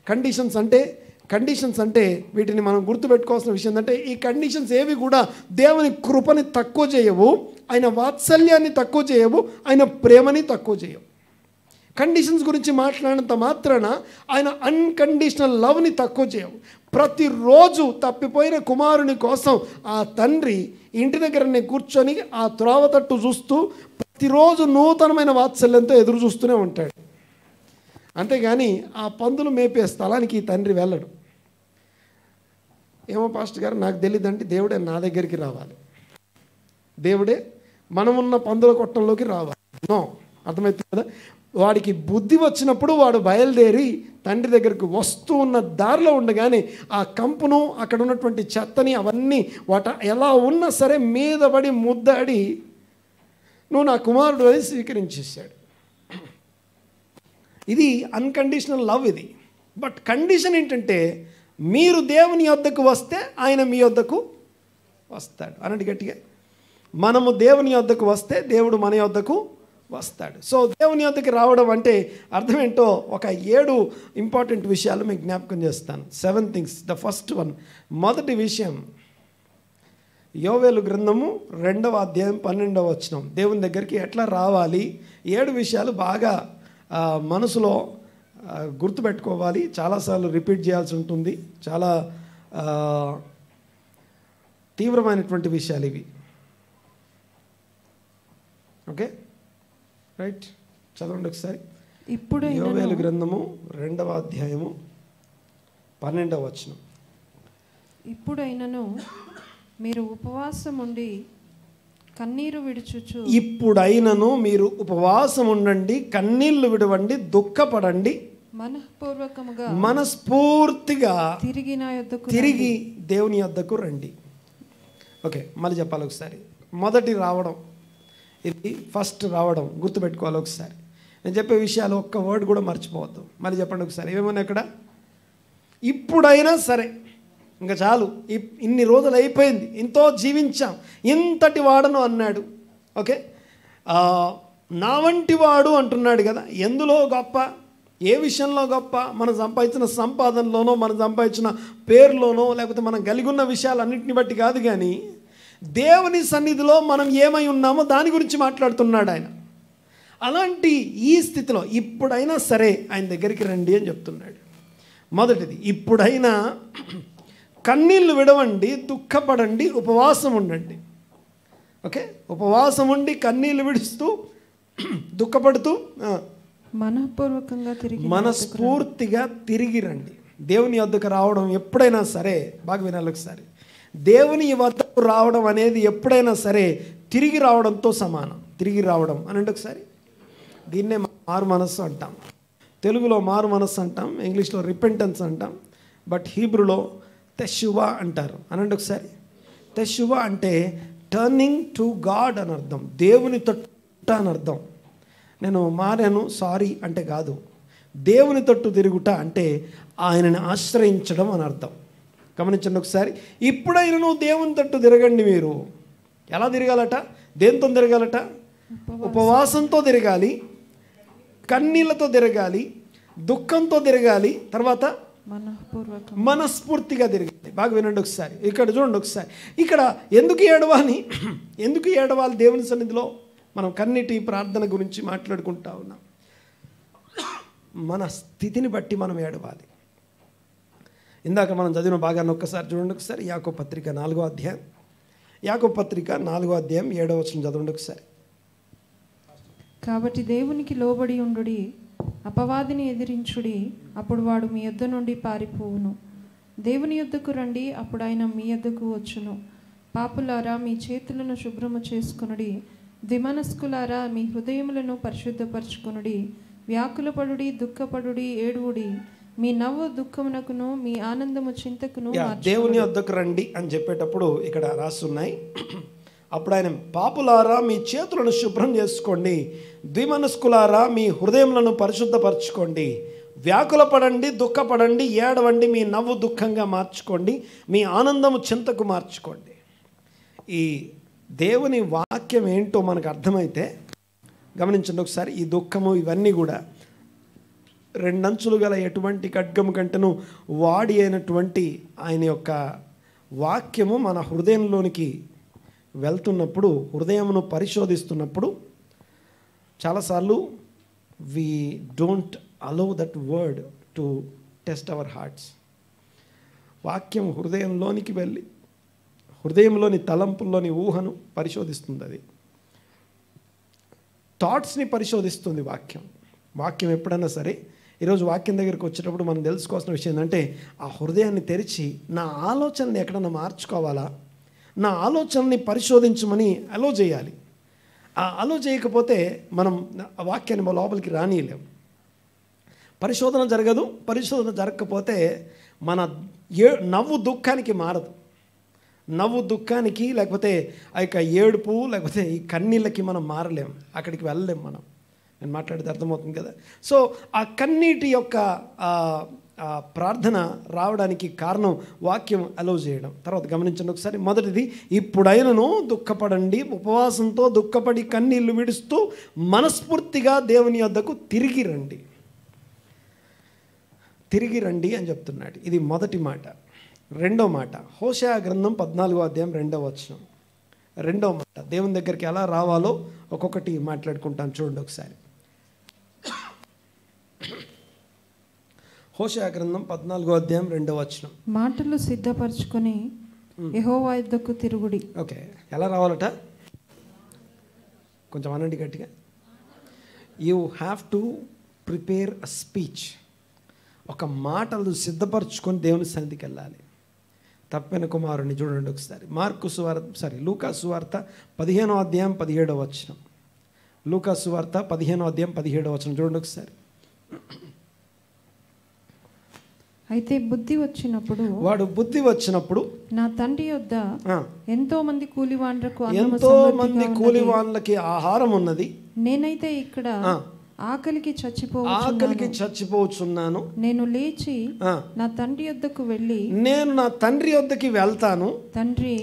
కండిషన్స్ అంటే వీటిని మనం గుర్తుపెట్టుకోవాల్సిన విషయం ఏంటంటే ఈ కండిషన్స్ ఏవి కూడా దేవుని కృపని తక్కువ చేయవు, ఆయన వాత్సల్యాన్ని తక్కువ చేయవు, ఆయన ప్రేమని తక్కువ చేయవు. కండిషన్స్ గురించి మాట్లాడినంత మాత్రాన ఆయన అన్కండిషనల్ లవ్ని తక్కువ చేయవు. ప్రతిరోజు తప్పిపోయిన కుమారుని కోసం ఆ తండ్రి ఇంటి దగ్గరనే కూర్చొని ఆ త్రోవ తట్టు చూస్తూ ప్రతిరోజు నూతనమైన వాత్సల్యంతో ఎదురు చూస్తూనే ఉంటాడు. అంతేగాని ఆ పందులు మేపే స్థలానికి ఈ తండ్రి వెళ్ళడు. ఏమో పాస్టర్ గారు నాకు తెలియదంటే దేవుడే నా దగ్గరికి రావాలి, దేవుడే మనమున్న పందుల కొట్టంలోకి రావాలి. నో, అర్థమవుతుంది కదా. వాడికి బుద్ధి వచ్చినప్పుడు వాడు బయలుదేరి తండ్రి దగ్గరికి వస్తూ ఉన్న దారిలో ఉండగానే ఆ కంపును, అక్కడ ఉన్నటువంటి చెత్తని, అవన్నీ ఎలా ఉన్నా సరే మీద పడి ముద్దాడి నువ్వు నా కుమారుడు అని స్వీకరించేశాడు. ఇది అన్కండిషనల్ లవ్ ఇది. బట్ కండిషన్ ఏంటంటే మీరు దేవుని యొద్దకు వస్తే ఆయన మీ యొద్దకు వస్తాడు. అన్నట్టు గట్టిగా, మనము దేవుని యొద్దకు వస్తే దేవుడు మన యొద్దకు వస్తాడు. సో దేవుని యొద్దకు రావడం అంటే అర్థం ఏంటో ఒక 7 ఇంపార్టెంట్ విషయాలు మీకు జ్ఞాపకం చేస్తాను. 7 things. ద ఫస్ట్ వన్, మొదటి విషయం యోవేలు గ్రంథము 2వ అధ్యాయం 12వ వచనం. దేవుని దగ్గరికి ఎట్లా రావాలి, 7 విషయాలు బాగా మనసులో గుర్తుపెట్టుకోవాలి. చాలాసార్లు రిపీట్ చేయాల్సి ఉంటుంది. చాలా తీవ్రమైనటువంటి విషయాలు ఇవి. ఓకే, రైట్, చదవండి ఒకసారి. ఇప్పుడు యోవేలు గ్రంథము 2వ అధ్యాయము 12వ వచనం. ఇప్పుడైనను మీరు ఉపవాసం ఉండి కన్నీరు విడుచుచు, ఇప్పుడైనను మీరు ఉపవాసం ఉండండి, కన్నీళ్లు విడవండి, దుఃఖపడండి, మనస్ఫూర్తిగా తిరిగి దేవుని యొద్దకు రండి. ఓకే, మళ్ళీ చెప్పాలి ఒకసారి. మొదటి రావడం, ఇది ఫస్ట్ రావడం, గుర్తుపెట్టుకోవాలి ఒకసారి. నేను చెప్పే విషయాలు ఒక్క వర్డ్ కూడా మర్చిపోవద్దు. మళ్ళీ చెప్పండి ఒకసారి. ఏమేమన్నా ఇక్కడ ఇప్పుడైనా సరే, ఇంకా చాలు, ఇన్ని రోజులు అయిపోయింది, ఎంతో జీవించాం, ఇంతటి వాడను అన్నాడు. ఓకే, నా వంటి వాడు అంటున్నాడు కదా. ఎందులో గొప్ప, ఏ విషయంలో గొప్ప? మనం సంపాదించిన సంపాదనలోనో, మనం సంపాదించిన పేరులోనో, లేకపోతే మనం కలిగి ఉన్న విషయాలన్నింటిని బట్టి కాదు, కానీ దేవుని సన్నిధిలో మనం ఏమై ఉన్నామో దాని గురించి మాట్లాడుతున్నాడు ఆయన. అలాంటి ఈ స్థితిలో ఇప్పుడైనా సరే ఆయన దగ్గరికి రండి అని చెప్తున్నాడు. మొదటిది, ఇప్పుడైనా కన్నీళ్లు విడవండి, దుఃఖపడండి, ఉపవాసం ఉండండి. ఓకే, ఉపవాసం ఉండి కన్నీళ్లు విడుస్తూ దుఃఖపడుతూ మనస్ఫూర్తిగా తిరిగి రండి. దేవుని వద్దకు రావడం ఎప్పుడైనా సరే, బాగా వినాలి ఒకసారి, దేవుని వద్దకు రావడం అనేది ఎప్పుడైనా సరే తిరిగి రావడంతో సమానం. తిరిగి రావడం అని అంటే ఒకసారి, దీన్నే మారు మనస్సు అంటాం. తెలుగులో మారు మనస్సు అంటాం, ఇంగ్లీష్లో రిపెంటెన్స్ అంటాం, బట్ హీబ్రూలో తెషువా అంటారు. అనండి ఒకసారి. తెషువా అంటే టర్నింగ్ టు గాడ్ అని అర్థం, దేవుని తట్టు అని అర్థం. నేను మారాను సారీ అంటే కాదు, దేవుని తట్టు తిరుగుట అంటే ఆయనని ఆశ్రయించడం అని అర్థం. గమనించండి ఒకసారి. ఇప్పుడైనా నువ్వు దేవుని తట్టు తిరగండి. మీరు ఎలా తిరగాలట? దేంతో తిరగాలట? ఉపవాసంతో తిరగాలి, కన్నీళ్లతో తిరగాలి, దుఃఖంతో తిరగాలి, తర్వాత మనస్ఫూర్తిగా తిరగాలి. బాగా వినండి ఒకసారి. ఇక్కడ చూడండి ఒకసారి. ఇక్కడ ఎందుకు ఏడవాలి దేవుని సన్నిధిలో? మనం కన్నీటి ప్రార్థన గురించి మాట్లాడుకుంటా ఉన్నాం. మన స్థితిని బట్టి మనం ఏడవాలి. ఇందాక మనం చదివిన భాగాన్ని ఒక్కసారి చూడండి. ఒకసారి యాకోబు పత్రిక 4వ అధ్యాయం, యాకోబు పత్రిక 4వ అధ్యాయం 7వ వచనం చదవండి ఒకసారి. కాబట్టి దేవునికి లోబడి ఉండుడి, అపవాదిని ఎదిరించుడి, అప్పుడు వాడు మీ యొద్ద నుండి పారిపోవును. దేవుని యొద్దకు రండి, అప్పుడు ఆయన మీ యొద్దకు వచ్చును. పాపులారా, మీ చేతులను శుభ్రము చేసుకొనుడి, ద్విమనస్కులారా, మీ హృదయములను పరిశుద్ధపరచుకొనుడి. వ్యాకులపడుడి, దుఃఖపడుడి, ఏడువుడి. మీ నవ్వు దుఃఖమునకును, మీ ఆనందము చింతకును దేవుని వద్దకు రండి అని చెప్పేటప్పుడు ఇక్కడ రాస్తున్నాయి. అప్పుడు ఆయన, పాపులారా మీ చేతులను శుభ్రం చేసుకోండి, ద్విమనస్కులారా మీ హృదయములను పరిశుద్ధపరచుకోండి, వ్యాకులపడండి, దుఃఖపడండి, ఏడవండి, మీ నవ్వు దుఃఖంగా మార్చుకోండి, మీ ఆనందము చింతకు మార్చుకోండి. ఈ దేవుని వాక్యం ఏంటో మనకు అర్థమైతే గమనించండి ఒకసారి. ఈ దుఃఖము ఇవన్నీ కూడా రెండంచులు గల ఎటువంటి ఖడ్గము కంటేను వాడి అయినటువంటి ఆయన యొక్క వాక్యము మన హృదయంలోనికి వెళ్తున్నప్పుడు, హృదయమును పరిశోధిస్తున్నప్పుడు చాలాసార్లు we don't allow that word to test our hearts. వాక్యం హృదయంలోనికి వెళ్ళి హృదయంలోని తలంపుల్లోని ఊహను పరిశోధిస్తుంది. అది థాట్స్ని పరిశోధిస్తుంది వాక్యం. వాక్యం ఎప్పుడైనా సరే, ఈరోజు వాక్యం దగ్గరికి వచ్చేటప్పుడు మనం తెలుసుకోవాల్సిన విషయం ఏంటంటే, ఆ హృదయాన్ని తెరిచి నా ఆలోచనని ఎక్కడన్నా మార్చుకోవాలా, నా ఆలోచనని పరిశోధించమని అలో చేయాలి. ఆ అలో చేయకపోతే మనం ఆ వాక్యాన్ని లోపలికి రానియలేము. పరిశోధన జరగదు. పరిశోధన జరగకపోతే మన నవ్వు దుఃఖానికి మారదు. నవ్వు దుఃఖానికి, లేకపోతే ఆ యొక్క ఏడుపు, లేకపోతే ఈ కన్నీళ్ళకి మనం మారలేము, అక్కడికి వెళ్ళలేము మనం. నేను మాట్లాడితే అర్థమవుతుంది కదా. సో ఆ కన్నీటి యొక్క ప్రార్థన రావడానికి కారణం వాక్యం అలౌ చేయడం. తర్వాత గమనించండి ఒకసారి. మొదటిది, ఇప్పుడైనను దుఃఖపడండి, ఉపవాసంతో దుఃఖపడి కన్నీళ్లు విడుస్తూ మనస్ఫూర్తిగా దేవుని యొద్దకు తిరిగి రండి. తిరిగి రండి అని చెప్తున్నాడు. ఇది మొదటి మాట. రెండో మాట, హోషేయ గ్రంథం 14వ అధ్యాయం 2వ వచనం. రెండో మాట, దేవుని దగ్గరికి ఎలా రావాలో ఒక్కొక్కటి మాట్లాడుకుంటాను చూడండి ఒకసారి. హోషేయ గ్రంథం 14వ అధ్యాయం 2వ వచనం. మాటలు సిద్ధపరచుకొని యెహోవా యొద్దకు తిరుగుడి. ఓకే, ఎలా రావాలట? కొంచెం అనండి గట్టిగా. You have to prepare a speech. ఒక మాటలు సిద్ధపరచుకొని దేవుని సన్నిధికి వెళ్ళాలి. తప్పిన కుమారుని చూడండి ఒకసారి. లూకా సువార్త 15వ అధ్యాయం 17వ వచనం. లూకా సువార్త 15వ అధ్యాయం 17వ వచనం చూడండి ఒకసారి. అయితే బుద్ధి వచ్చినప్పుడు, వాడు బుద్ధి వచ్చినప్పుడు, నా తండ్రి యొద్ద ఎంతో మంది కూలివాళ్ళకి ఆహారం ఉన్నది, నేనైతే ఇక్కడ ఆకలికి చచ్చిపోతున్నాను. నేను లేచి నా తండ్రి యొద్దకు వెళ్ళి, నేను నా తండ్రి యొద్దకి వెళ్తాను. తండ్రి,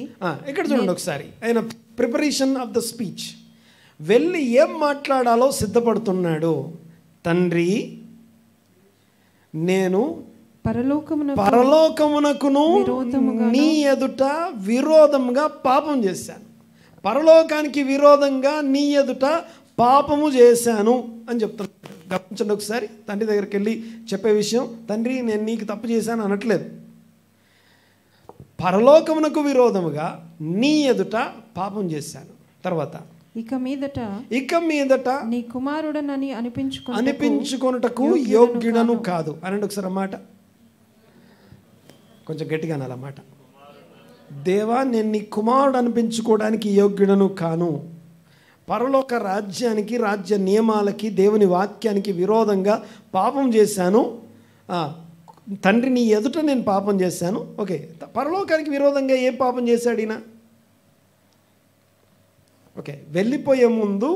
ఇక్కడ చూడండి ఒకసారి. ఆయన ప్రిపరేషన్ ఆఫ్ ద స్పీచ్, వెళ్ళి ఏం మాట్లాడాలో సిద్ధపడుతున్నాడు. తండ్రి, నేను పరలోకమునకును నీ ఎదుట విరోధంగా పాపం చేశాను. పరలోకానికి విరోధంగా నీ ఎదుట పాపము చేశాను అని చెప్తున్నాడు. గమనించండి ఒకసారి. తండ్రి దగ్గరికి వెళ్ళి చెప్పే విషయం, తండ్రి నేను నీకు తప్పు చేశాను అనట్లేదు. పరలోకమునకు విరోధముగా నీ ఎదుట పాపం చేశాను. తర్వాత ఇక మీదట నీ కుమారుడనని అనిపించుకొనుటకు యోగ్యుడను కాదు అనండి ఒకసారి అన్నమాట. కొంచెం గట్టిగా అనాలన్నమాట. దేవా, నేను నీ కుమారుడు అనిపించుకోవడానికి యోగ్యుడను కాను. పరలోక రాజ్యానికి, రాజ్య నియమాలకి, దేవుని వాక్యానికి విరోధంగా పాపం చేశాను. తండ్రి, నీ ఎదుట నేను పాపం చేశాను. ఓకే, పరలోకానికి విరోధంగా ఏం పాపం చేశాడు ఈయన? ఓకే, వెళ్ళిపోయే ముందు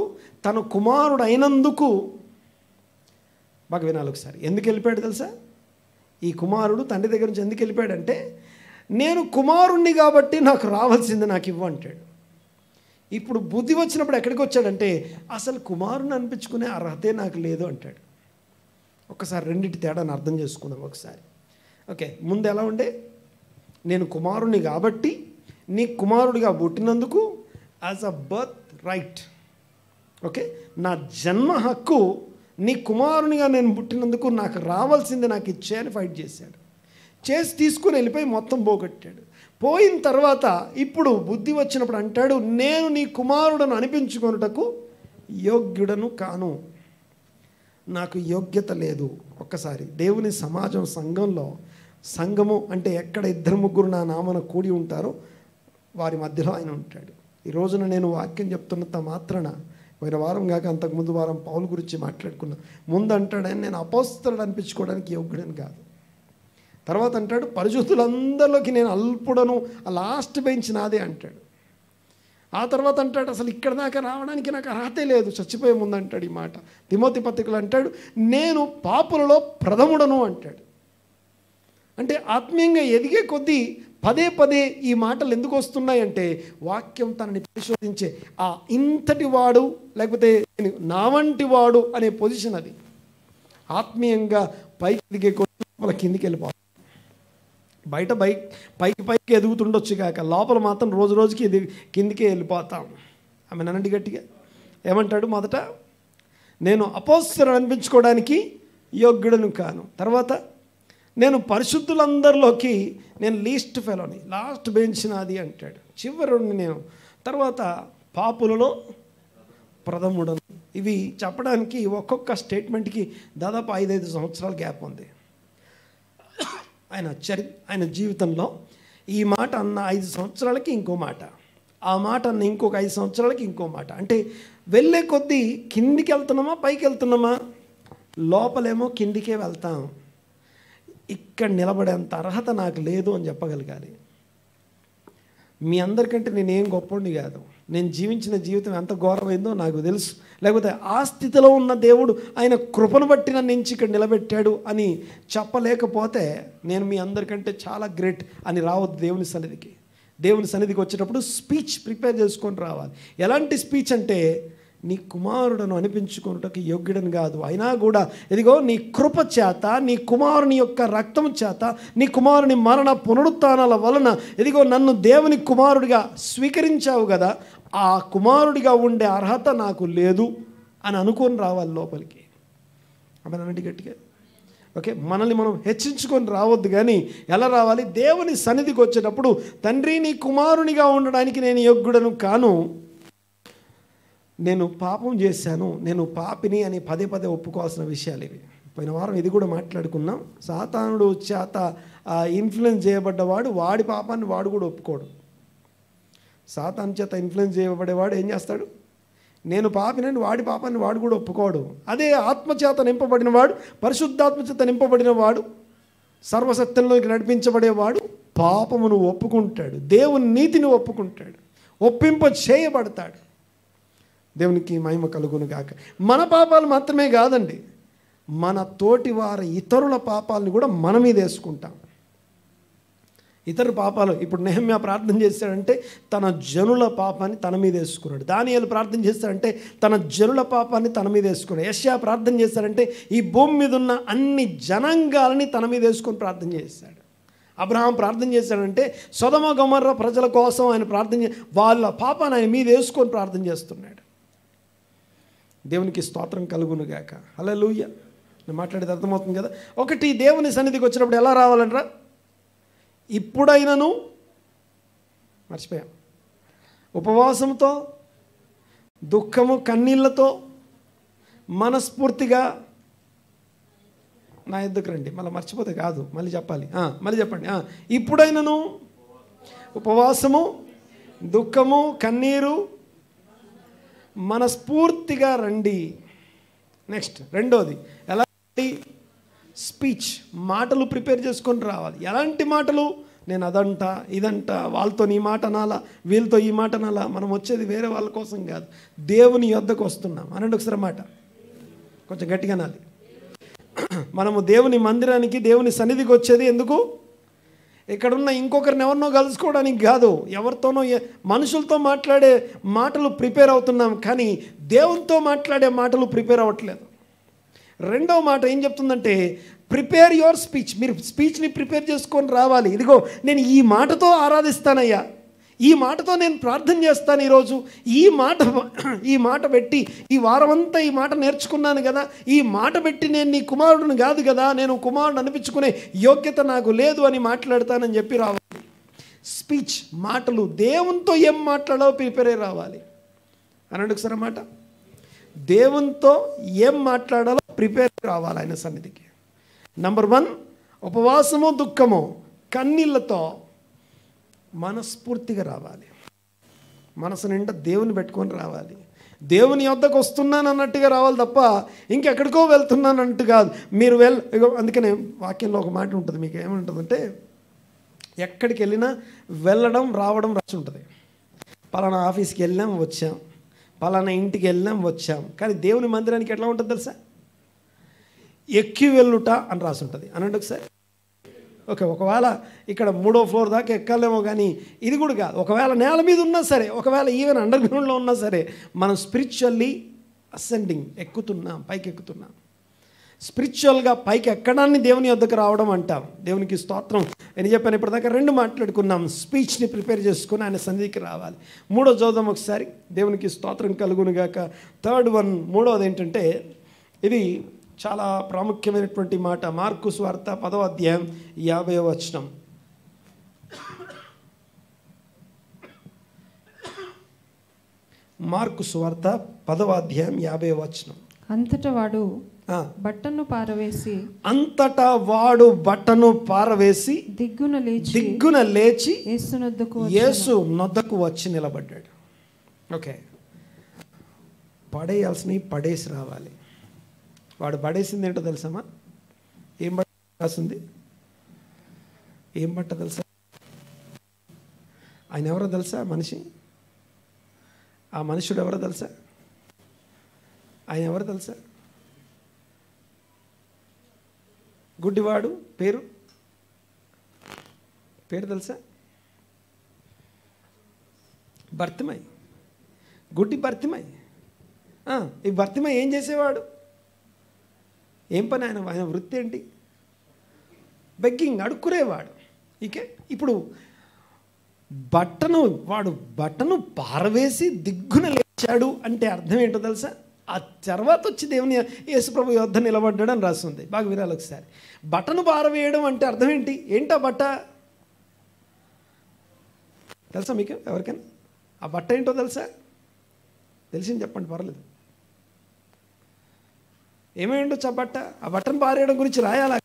తన కుమారుడు అయినందుకు, బాగా వినాలి ఒకసారి. ఎందుకు వెళ్ళిపోయాడు తెలుసా? ఈ కుమారుడు తండ్రి దగ్గర నుంచి ఎందుకు వెళ్ళిపోయాడంటే, నేను కుమారుణ్ణి కాబట్టి నాకు రావాల్సింది నాకు ఇవ్వు అంటాడు. ఇప్పుడు బుద్ధి వచ్చినప్పుడు ఎక్కడికి వచ్చాడంటే, అసలు కుమారుని అనిపించుకునే అర్హతే నాకు లేదు అంటాడు. ఒకసారి రెండింటి తేడాను అర్థం చేసుకుందాం ఒకసారి. ఓకే, ముందు ఎలా ఉండే? నేను కుమారుణ్ణి కాబట్టి, నీ కుమారుడిగా పుట్టినందుకు as a birth right, okay, నా జన్మ హక్కు నీ కుమారునిగా నేను పుట్టినందుకు నాకు రావాల్సింది నాకు ఇచ్చే అని ఫైట్ చేశాడు. చేసి తీసుకుని వెళ్ళిపోయి మొత్తం పోగొట్టాడు. పోయిన తర్వాత ఇప్పుడు బుద్ధి వచ్చినప్పుడు అంటాడు, నేను నీ కుమారుడను అనిపించుకొనుటకు యోగ్యుడను కాను, నాకు యోగ్యత లేదు. ఒక్కసారి దేవుని సమాజం, సంఘము అంటే ఎక్కడ 2-3 నా నామన కూడి ఉంటారో వారి మధ్యలో ఆయన ఉంటాడు. ఈ రోజున నేను వాక్యం చెప్తున్నంత మాత్రాన, పోయిన వారం కాక అంతకుముందు వారం పౌలు గురించి మాట్లాడుకున్నా. ముందు అంటాడని నేను అపోస్తలుడు అనిపించుకోవడానికి యోగ్యుడని కాదు. తర్వాత అంటాడు పరిశుద్ధులందరిలోకి నేను అల్పుడను, ఆ లాస్ట్ బెంచ్ నాదే అంటాడు. ఆ తర్వాత అంటాడు అసలు ఇక్కడ దాకా రావడానికి నాకు అర్హతే లేదు, చచ్చిపోయే ముందు అంటాడు ఈ మాట. తిమోతి పత్రికలో అంటాడు నేను పాపులలో ప్రథముడను అంటాడు. అంటే ఆత్మీయంగా ఎదిగే కొద్దీ పదే పదే ఈ మాటలు ఎందుకు వస్తున్నాయంటే వాక్యం తనని పరిశోధించే ఆ ఇంతటి వాడు లేకపోతే నా వంటి వాడు అనే పొజిషన్ అది. ఆత్మీయంగా పైకి ఎదిగే కొద్దీ వాళ్ళ కిందికి వెళ్ళిపోతాం. బయట పైకి ఎదుగుతుండొచ్చు కాక లోపల మాత్రం రోజు రోజుకి కిందికే వెళ్ళిపోతాం. ఆమె నన్నండి గట్టిగా ఏమంటాడు, మొదట నేను అపోస్తలుడు అనిపించుకోవడానికి యోగ్యుడను కాను, తర్వాత నేను పరిశుద్ధులందరిలోకి నేను లీస్ట్ ఫెలోని, లాస్ట్ బెంచ్ నాది అంటాడు. చివరిని నేను, తర్వాత పాపులలో ప్రథముడను. ఇవి చెప్పడానికి ఒక్కొక్క స్టేట్మెంట్కి దాదాపు 5-5 సంవత్సరాల గ్యాప్ ఉంది. ఆయన జీవితంలో ఈ మాట అన్న 5 సంవత్సరాలకి ఇంకో మాట, ఆ మాట అన్న ఇంకొక 5 సంవత్సరాలకి ఇంకో మాట. అంటే వెళ్ళే కొద్దీ కిందికి వెళ్తున్నామా పైకి వెళ్తున్నామా? లోపలేమో కిందికే వెళ్తాం. ఇక్కడ నిలబడేంత అర్హత నాకు లేదు అని చెప్పగలగాలి. మీ అందరికంటే నేనేం గొప్పండి కాదు, నేను జీవించిన జీవితం ఎంత ఘోరమైందో నాకు తెలుసు. లేకపోతే ఆ స్థితిలో ఉన్న దేవుడు ఆయన కృపను బట్టి నన్ను ఎంచి ఇక్కడ నిలబెట్టాడు అని చెప్పలేకపోతే నేను మీ అందరికంటే చాలా గ్రేట్ అని రావద్దు దేవుని సన్నిధికి. దేవుని సన్నిధికి వచ్చేటప్పుడు స్పీచ్ ప్రిపేర్ చేసుకొని రావాలి. ఎలాంటి స్పీచ్ అంటే నీ కుమారుడను అనిపించుకున్నటకు యోగ్యుడని కాదు, అయినా కూడా ఇదిగో నీ కృప చేత, నీ కుమారుని యొక్క రక్తం చేత, నీ కుమారుని మరణ పునరుత్థానాల వలన ఇదిగో నన్ను దేవుని కుమారుడిగా స్వీకరించావు కదా, ఆ కుమారుడిగా ఉండే అర్హత నాకు లేదు అని అనుకొని రావాలి లోపలికి. అమ్మనండి గట్టిగా ఓకే. మనల్ని మనం హెచ్చించుకొని రావద్దు, కానీ ఎలా రావాలి? దేవుని సన్నిధికి వచ్చేటప్పుడు తండ్రి నీ కుమారునిగా ఉండడానికి నేను యోగ్యుడను కాను, నేను పాపం చేశాను, నేను పాపిని అని పదే ఒప్పుకోవాల్సిన విషయాలు ఇవి. పోయిన వారం ఇది కూడా మాట్లాడుకున్నాం. సాతానుడు చేత ఇన్ఫ్లుయెన్స్ చేయబడ్డవాడు వాడి పాపాన్ని వాడు కూడా ఒప్పుకోడు. సాతాను చేత ఇన్ఫ్లుయెన్స్ చేయబడేవాడు ఏం చేస్తాడు? నేను పాపినని వాడి పాపాన్ని వాడు కూడా ఒప్పుకోడు. అదే ఆత్మచేత నింపబడిన వాడు, పరిశుద్ధాత్మచేత నింపబడిన వాడు, సర్వసత్యంలోకి నడిపించబడేవాడు పాపమును ఒప్పుకుంటాడు, దేవుని నీతిని ఒప్పుకుంటాడు, ఒప్పింప చేయబడతాడు. దేవునికి మహిమ కలుగును గాక. మన పాపాలు మాత్రమే కాదండి, మన తోటి వారి ఇతరుల పాపాలను కూడా మన మీద వేసుకుంటాం. ఇతర పాపాలు, ఇప్పుడు నెహమ్యా ప్రార్థన చేశాడంటే తన జనుల పాపాన్ని తన మీద వేసుకున్నాడు. దానియేలు ప్రార్థన చేశాడంటే తన జనుల పాపాన్ని తన మీద వేసుకున్నాడు. యెషయా ప్రార్థన చేశాడంటే ఈ భూమి మీద ఉన్న అన్ని జనాంగాలని తన మీద వేసుకొని ప్రార్థన చేశాడు. అబ్రహాం ప్రార్థన చేశాడంటే సొదొమ గొమొర్రా ప్రజల కోసం ఆయన ప్రార్థన వాళ్ళ పాపాన్ని ఆయన మీద వేసుకొని ప్రార్థన చేస్తున్నాడు. దేవునికి స్తోత్రం కలుగును గాక. హల్లెలూయా. నేను మాట్లాడేది అర్థమవుతుంది కదా. ఒకటి, దేవుని సన్నిధికి వచ్చినప్పుడు ఎలా రావాలంటారా? ఇప్పుడైనను మర్చిపోయాం, ఉపవాసంతో, దుఃఖము కన్నీళ్లతో, మనస్ఫూర్తిగా నా ఎద్దుకు రండి. మళ్ళీ మర్చిపోతే కాదు, మళ్ళీ చెప్పాలి. మళ్ళీ చెప్పండి. ఇప్పుడైనను ఉపవాసము, దుఃఖము, కన్నీరు, మనస్ఫూర్తిగా రండి. నెక్స్ట్ రెండోది ఎలాంటి స్పీచ్, మాటలు ప్రిపేర్ చేసుకొని రావాలి. ఎలాంటి మాటలు? నేను అదంట ఇదంట, వాళ్ళతో ఈ మాట అనాలా, వీళ్ళతో ఈ మాట అనాలా. మనం వచ్చేది వేరే వాళ్ళ కోసం కాదు, దేవుని యొద్దకు వస్తున్నాం. అనండి ఒకసారి మాట కొంచెం గట్టిగా అనాలి. మనము దేవుని మందిరానికి, దేవుని సన్నిధికి వచ్చేది ఎందుకు? ఇక్కడున్న ఇంకొకరిని ఎవరినో కలుసుకోవడానికి కాదు, ఎవరితోనో మనుషులతో మాట్లాడే మాటలు ప్రిపేర్ అవుతున్నాం, కానీ దేవునితో మాట్లాడే మాటలు ప్రిపేర్ అవ్వట్లేదు. రెండవ మాట ఏం చెప్తుందంటే ప్రిపేర్ యువర్ స్పీచ్. మీరు స్పీచ్ని ప్రిపేర్ చేసుకొని రావాలి. ఇదిగో నేను ఈ మాటతో ఆరాధిస్తానయ్యా, ఈ మాటతో నేను ప్రార్థన చేస్తాను ఈరోజు. ఈ మాట పెట్టి ఈ వారమంతా ఈ మాట నేర్చుకున్నాను కదా, ఈ మాట పెట్టి నేను నీ కుమారుడిని కాదు కదా, నేను కుమారుడు అనిపించుకునే యోగ్యత నాకు లేదు అని మాట్లాడతానని చెప్పి రావాలి. స్పీచ్, మాటలు, దేవునితో ఏం మాట్లాడాలో ప్రిపేర్ అయి రావాలి. అనండి ఒకసారి మాట, దేవునితో ఏం మాట్లాడాలో ప్రిపేర్ రావాలి ఆయన సన్నిధికి. నంబర్ 1, ఉపవాసము దుఃఖము కన్నీళ్ళతో మనస్ఫూర్తిగా రావాలి. మనసు నిండా దేవుని పెట్టుకొని రావాలి. దేవుని యొద్దకు వస్తున్నాను అన్నట్టుగా రావాలి తప్ప ఇంకెక్కడికో వెళ్తున్నాను అన్నట్టు కాదు. మీరు అందుకనే వాక్యంలో ఒక మాట ఉంటుంది, మీకు ఏముంటుందంటే ఎక్కడికి వెళ్ళినా వెళ్ళడం రావడం రాసి ఉంటుంది. పలానా ఆఫీస్కి వెళ్ళాం వచ్చాం, పలానా ఇంటికి వెళ్ళాం వచ్చాం. కానీ దేవుని మందిరానికి ఎట్లా ఉంటుంది తెలుసా? ఎక్కి వెళ్ళుట అని రాసి ఉంటుంది. అనండి ఒకసారి. ఓకే, ఒకవేళ ఇక్కడ 3వ ఫ్లోర్ దాకా ఎక్కాలేమో, కానీ ఇది కూడా కాదు. ఒకవేళ నేల మీద ఉన్నా సరే, ఒకవేళ ఈవెన్ అండర్ గ్రౌండ్లో ఉన్నా సరే, మనం స్పిరిచువల్లీ అసెండింగ్, పైకి ఎక్కుతున్నాం. స్పిరిచువల్గా పైకి ఎక్కడాన్ని దేవుని వద్దకు రావడం అంటాం. దేవునికి స్తోత్రం. నేను చెప్పాను ఇప్పటిదాకా 2 మాట్లాడుకున్నాం. స్పీచ్ని ప్రిపేర్ చేసుకుని ఆయన సన్నిధికి రావాలి. 3వ చూద్దాం ఒకసారి. దేవునికి స్తోత్రం కలుగునుగాక. 3rd వన్, 3వది ఏంటంటే, ఇది చాలా ప్రాముఖ్యమైనటువంటి మాట. మార్కు సువార్త 10వ అధ్యాయం 50వ వచనం. మార్కు సువార్త 10వ అధ్యాయం 50వ వచనం. అంతటా వాడు బట్టను పారవేసి దిగ్గున లేచి యేసు నొద్దకు వచ్చి నిలబడ్డాడు. ఓకే, పడేయాల్సినవి పడేసి రావాలి. వాడు పడేసింది ఏంటో తెలుసామా? ఏం బట్ట రాసింది? ఏం బట్ట తెలుసా? ఆయన ఎవరో తెలుసా? మనిషి. ఆ మనుషుడు ఎవరో తెలుసా? ఆయన ఎవరో తెలుసా? గుడ్డివాడు పేరు తెలుసా? భర్తిమై. గుడ్డి భర్తిమై. ఈ భర్తిమై ఏం చేసేవాడు? ఏం పని ఆయన వృత్తి ఏంటి? బెగ్గింగ్, అడుక్కునేవాడు. ఇకే ఇప్పుడు బట్టను పారవేసి దిగ్గున లేచాడు అంటే అర్థం ఏంటో తెలుసా? ఆ తర్వాత వచ్చి దేవుని యేసుప్రభు యొద్ద నిలబడ్డాడు అని రాస్తుంది. బాగా వినాలి ఒకసారి. బట్టను పారవేయడం అంటే అర్థం ఏంటి? ఏంటా బట్ట తెలుసా మీకు ఎవరికైనా? ఆ బట్ట ఏంటో తెలుసా? తెలిసింది చెప్పండి, పర్లేదు. ఏమై ఉండొచ్చు ఆ బట్ట? ఆ బట్టను పారేయడం గురించి రాయాలా?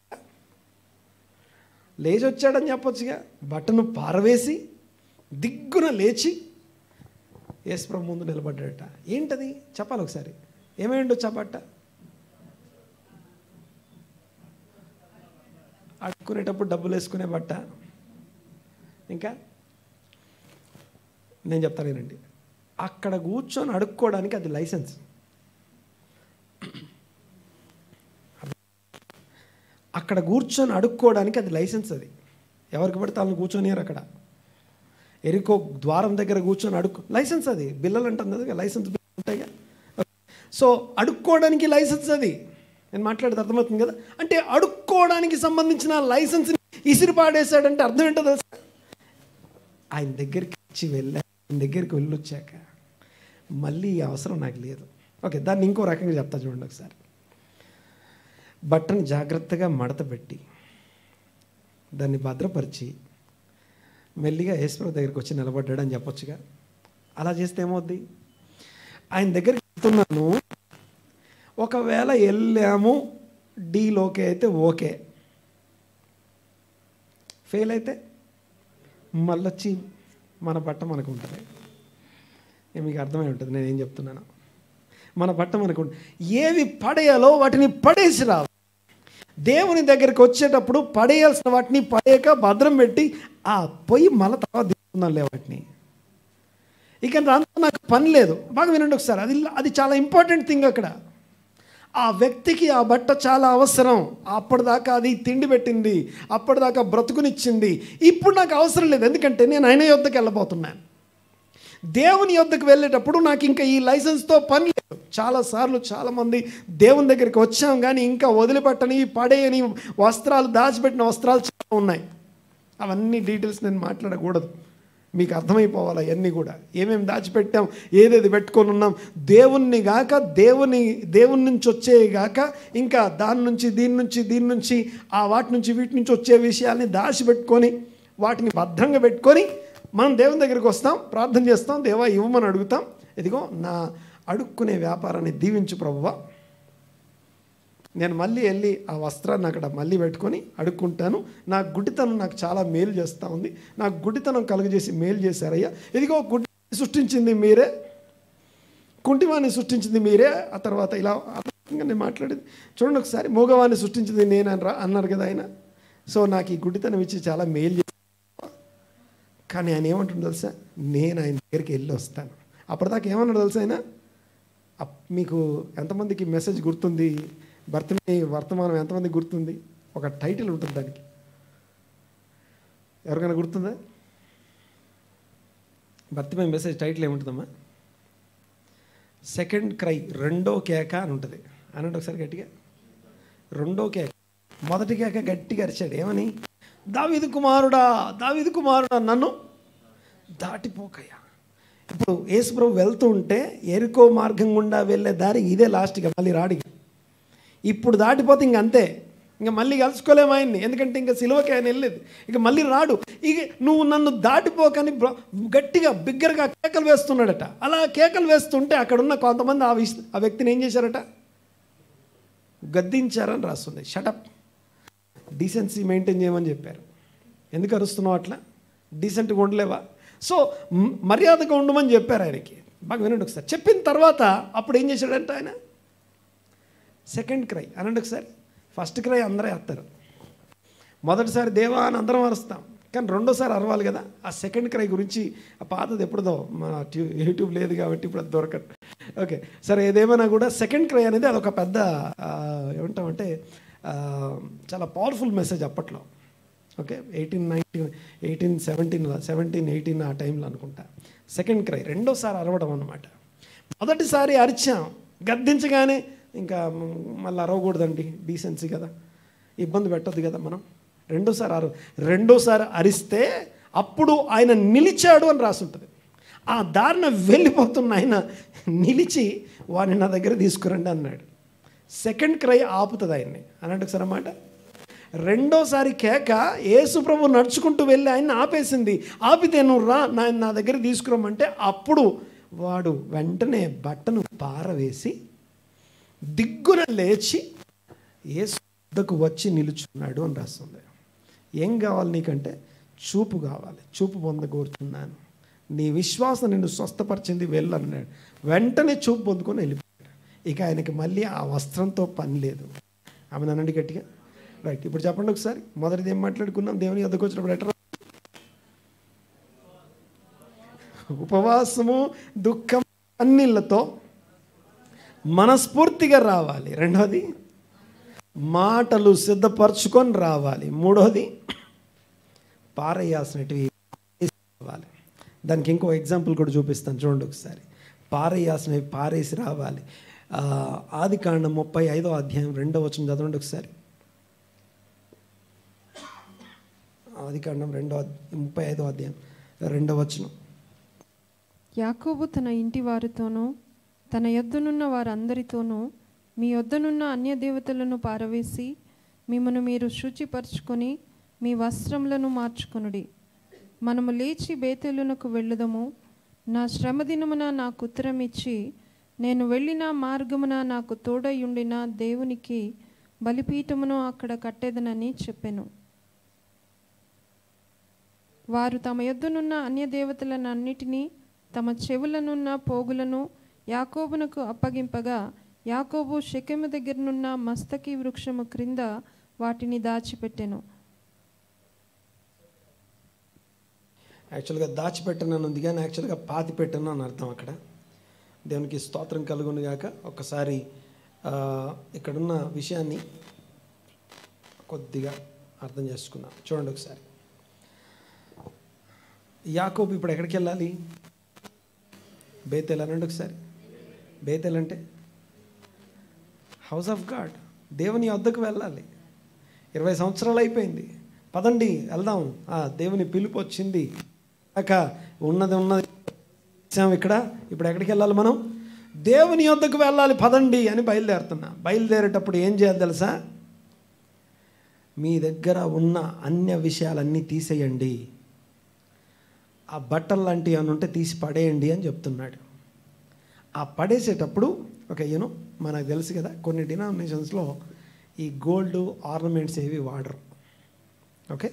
లేచి వచ్చాడని చెప్పొచ్చుగా. బట్టను పారవేసి దిగ్గున లేచి యేసుప్రభు ముందు నిలబడ్డాడట. ఏంటది చెప్పాలి ఒకసారి. ఏమై ఉండొచ్చు ఆ బట్ట? అడుక్కునేటప్పుడు డబ్బులు వేసుకునే బట్ట. ఇంకా నేను చెప్తాను ఏనండి, అక్కడ కూర్చొని అడుక్కోవడానికి అది లైసెన్స్. అక్కడ కూర్చొని అడుక్కోవడానికి అది లైసెన్స్. అది ఎవరికి పడితే వాళ్ళని కూర్చొనియారు. అక్కడ ఎరుకో ద్వారం దగ్గర కూర్చొని లైసెన్స్. అది బిల్లలు అంటాం కదా, లైసెన్స్ బిల్లు ఉంటాయిగా. సో అడుక్కోవడానికి లైసెన్స్. అది నేను మాట్లాడేది అర్థమవుతుంది కదా. అంటే అడుక్కోవడానికి సంబంధించిన లైసెన్స్ని ఇసిరి పాడేశాడంటే అర్థం ఏంటో తెలుసా? ఆయన దగ్గరికి వెళ్ళొచ్చాక మళ్ళీ ఈ అవసరం నాకు లేదు. ఓకే, దాన్ని ఇంకో రకంగా చెప్తా చూడండి ఒకసారి. బట్టను జాగ్రత్తగా మడత పెట్టి దాన్ని భద్రపరిచి మెల్లిగా యేసుప్రభు దగ్గరికి వచ్చి నిలబడ్డాడు అని చెప్పొచ్చుగా. అలా చేస్తే ఏమవుద్ది? ఆయన దగ్గరికి వెళ్తున్నాను, ఒకవేళ వెళ్ళాము డీలోకే అయితే ఓకే, ఫెయిల్ అయితే మళ్ళొచ్చి మన బట్ట మనకు ఉంటుంది. మీకు అర్థమై ఉంటుంది నేనేం చెప్తున్నాను. మన బట్ట మనకు ఏవి పడేయాలో వాటిని పడేసి రావాలి. దేవుని దగ్గరికి వచ్చేటప్పుడు పడేయాల్సిన వాటిని పడేయక భద్రం పెట్టి ఆ పొయ్యి మళ్ళీ తర్వాత తీసుకుందాంలే వాటిని. ఇక దాంతో నాకు పని లేదు. బాగా వినండి ఒకసారి. అది చాలా ఇంపార్టెంట్ థింగ్. అక్కడ ఆ వ్యక్తికి ఆ బట్ట చాలా అవసరం. అప్పటిదాకా అది తిండి పెట్టింది, అప్పటిదాకా బ్రతుకునిచ్చింది. ఇప్పుడు నాకు అవసరం లేదు, ఎందుకంటే నేను ఆయన యొద్దకు వెళ్ళబోతున్నాను. దేవుని యొద్దకు వెళ్ళేటప్పుడు నాకు ఇంకా ఈ లైసెన్స్తో పని లేదు. చాలాసార్లు చాలామంది దేవుని దగ్గరికి వచ్చాం, కానీ ఇంకా వదిలిపెట్టని పడేయని వస్త్రాలు, దాచిపెట్టిన వస్త్రాలు చాలా ఉన్నాయి. అవన్నీ డీటెయిల్స్ నేను మాట్లాడకూడదు. మీకు అర్థమైపోవాలి అవన్నీ కూడా ఏమేమి దాచిపెట్టాం, ఏదేది పెట్టుకొని ఉన్నాం. దేవుణ్ణి గాక దేవుని నుంచి వచ్చేవి గాక ఇంకా దీని నుంచి వాటి నుంచి వీటి నుంచి వచ్చే విషయాల్ని దాచిపెట్టుకొని వాటిని భద్రంగా పెట్టుకొని మనం దేవుని దగ్గరికి వస్తాం, ప్రార్థన చేస్తాం, దేవా ఇవ్వమని అడుగుతాం. ఇదిగో నా అడుక్కునే వ్యాపారాన్ని దీవించు ప్రభువా, నేను మళ్ళీ వెళ్ళి ఆ వస్త్రాన్ని అక్కడ మళ్ళీ పెట్టుకొని అడుక్కుంటాను. నా గుడ్డితనం నాకు చాలా మేలు చేస్తూ ఉంది, నాకు గుడ్డితనం కలుగజేసి మేలు చేశారయ్యా. ఇదిగో గుడ్డిని సృష్టించింది మీరే, కుంటివాణ్ణి సృష్టించింది మీరే. ఆ తర్వాత ఇలా నేను మాట్లాడేది చూడండి ఒకసారి, మూగవాణ్ణి సృష్టించింది నేను అన్నారు కదా ఆయన. సో నాకు ఈ గుడ్డితనం ఇచ్చి చాలా మేలు చేసి, కానీ ఆయన ఏమంటుండో తెలుసా, నేను ఆయన దగ్గరికి వెళ్ళి వస్తాను. అప్పటిదాకా ఏమన్నాడు తెలుసా ఆయన, మీకు ఎంతమందికి మెసేజ్ గుర్తుంది, వర్తమానం ఎంతమందికి గుర్తుంది? ఒక టైటిల్ ఉంటుంది దానికి, ఎవరికైనా గుర్తుందా? బర్తిమై మెసేజ్ టైటిల్ ఏముంటుందమ్మా? సెకండ్ క్రై, రెండో కేక అని ఉంటుంది. అనంటే ఒకసారి గట్టిగా, రెండో కేక. మొదటి కేక గట్టిగా అరిచాడు, ఏమని? దావీదు కుమారుడా నన్ను దాటిపోకయ్యా. ఇప్పుడు యేసుప్రభు వెళ్తూ ఉంటే ఎరికో మార్గం గుండా వెళ్ళే దారి ఇదే లాస్ట్గా, మళ్ళీ రాడి. ఇప్పుడు దాటిపోతే ఇంక అంతే, ఇంకా మళ్ళీ కలుసుకోలేము ఆయన్ని, ఎందుకంటే ఇంకా సిలువకి ఆయన వెళ్ళలేదు, ఇక మళ్ళీ రాడు. ఇక నువ్వు నన్ను దాటిపోకని గట్టిగా బిగ్గరగా కేకలు వేస్తున్నాడట. అలా కేకలు వేస్తుంటే అక్కడున్న కొంతమంది ఆ వ్యక్తిని ఏం చేశారట? గద్దించారని రాస్తుంది. షటప్, డీసెన్సీ మెయింటైన్ చేయమని చెప్పారు. ఎందుకు అరుస్తున్నావు అట్లా? డీసెంట్గా ఉండలేవా? సో మర్యాదగా ఉండమని చెప్పారు ఆయనకి. బాగా వినండి ఒకసారి. చెప్పిన తర్వాత అప్పుడు ఏం చేశాడంటే ఆయన సెకండ్ క్రై అనండి ఒకసారి. ఫస్ట్ క్రై అందరూ వేస్తారు, మొదటిసారి దేవా అని అందరం అరుస్తాం, కానీ రెండోసారి అరవాలి కదా. ఆ సెకండ్ క్రై గురించి ఆ పాతది ఎప్పుడుదో, మన యూట్యూబ్ లేదు కాబట్టి ఇప్పుడు అది దొరకదు. ఓకే సరే, ఏదేమైనా కూడా సెకండ్ క్రై అనేది అదొక పెద్ద ఏమంటామంటే చాలా పవర్ఫుల్ మెసేజ్ అప్పట్లో. ఓకే 1818 ఆ టైంలో అనుకుంటా సెకండ్ క్రై, రెండోసారి అరవడం అన్నమాట. మొదటిసారి అరిచాం, గద్దించగానే ఇంకా మళ్ళీ అరవకూడదండి, డీసెన్సీ కదా, ఇబ్బంది పెట్టద్దు కదా మనం. రెండోసారి అరిస్తే అప్పుడు ఆయన నిలిచాడు అని రాసుంటుంది. ఆ దారిన వెళ్ళిపోతున్న ఆయన నిలిచి వాడిని నా దగ్గర తీసుకురండి అన్నాడు. సెకండ్ క్రై ఆపుతుంది ఆయన్ని అన్నట్టు ఒకసారి అన్నమాట. రెండోసారి కేక యేసుప్రభు నడుచుకుంటూ వెళ్ళి ఆయన్ని ఆపేసింది. ఆపితే నువ్వు రా నా దగ్గర తీసుకురమ్మంటే అప్పుడు వాడు వెంటనే బట్టను పారవేసి దిగ్గున లేచి యేసు వద్దకు వచ్చి నిలుచున్నాడు అని రాస్తుంది. ఏం కావాలి నీకంటే? చూపు కావాలి, చూపు పొందగోరుతున్నాను, నీ విశ్వాసం నిన్ను స్వస్థపరిచింది, వెళ్ళన్నాడు. వెంటనే చూపు పొందుకొని వెళ్ళిపోయాడు. ఇక ఆయనకి మళ్ళీ ఆ వస్త్రంతో పని లేదు. ఆమె అనండి గట్టిగా. రైట్, ఇప్పుడు చెప్పండి ఒకసారి. మొదటిది ఏం మాట్లాడుకున్నాం? దేవుని వద్దకు వచ్చినప్పుడు ఎట్లా? ఉపవాసము, దుఃఖం, కన్నీళ్లతో మనస్ఫూర్తిగా రావాలి. రెండోది మాటలు సిద్ధపరచుకొని రావాలి. మూడోది పారేయాల్సినవి రావాలి. దానికి ఇంకో ఎగ్జాంపుల్ కూడా చూపిస్తాను చూడండి ఒకసారి. పారేయాల్సినవి పారేసి రావాలి. ఆదికాండం 35వ అధ్యాయం 2వ వచనం చదవండి ఒకసారి. ఆదికాండం 35వ అధ్యాయం 2వ వచనం. యాకోబు తన ఇంటి వారితోనూ తన యొద్దనున్న వారందరితోనూ, మీ యొద్దనున్న అన్య దేవతలను పారవేసి మిమ్మను మీరు శుచిపరచుకొని మీ వస్త్రములను మార్చుకొనుడి. మనము లేచి బేతేలునకు వెళ్ళుదము. నా శ్రమ దినమున నాకు ఉత్తరం ఇచ్చి నేను వెళ్ళిన మార్గమున నాకు తోడయుండిన దేవునికి బలిపీఠమును అక్కడ కట్టేదనని చెప్పెను. వారు తమ యొద్దనున్న అన్య దేవతలనన్నిటినీ తమ చెవులనున్న పోగులను యాకోబునకు అప్పగింపగా, యాకోబు షెకెము దగ్గరనున్న మస్తకి వృక్షము క్రింద వాటిని దాచిపెట్టెను. యాక్చువల్గా దాచిపెట్టనని ఉంది, కానీ యాక్చువల్గా పాతి పెట్టను అని అర్థం. అక్కడ దేవునికి స్తోత్రం కలుగును గాక. ఒక్కసారి ఇక్కడున్న విషయాన్ని కొద్దిగా అర్థం చేసుకుందాం. చూడండి ఒకసారి. యాకోబు ఇప్పుడు ఎక్కడికి వెళ్ళాలి? బేతేల్ అనండి ఒకసారి. బేతేల్ అంటే హౌస్ ఆఫ్ గాడ్, దేవుని వద్దకు వెళ్ళాలి. 20 సంవత్సరాలు అయిపోయింది, పదండి వెళ్దాం, దేవుని పిలుపు వచ్చింది ఉన్నది ఇక్కడ. ఇప్పుడు ఎక్కడికి వెళ్ళాలి మనం? దేవుని యొద్దకు వెళ్ళాలి పదండి అని బయలుదేరుతున్నా. బయలుదేరేటప్పుడు ఏం చేయాలి తెలుసా? మీ దగ్గర ఉన్న అన్య విషయాలన్నీ తీసేయండి, ఆ బట్టలు లాంటివి అని ఉంటే తీసి పడేయండి అని చెప్తున్నాడు. ఆ పడేసేటప్పుడు మనకు తెలుసు కదా, కొన్ని డినామినేషన్స్లో ఈ గోల్డ్ ఆర్నమెంట్స్ ఏవి వాడరు. Okay,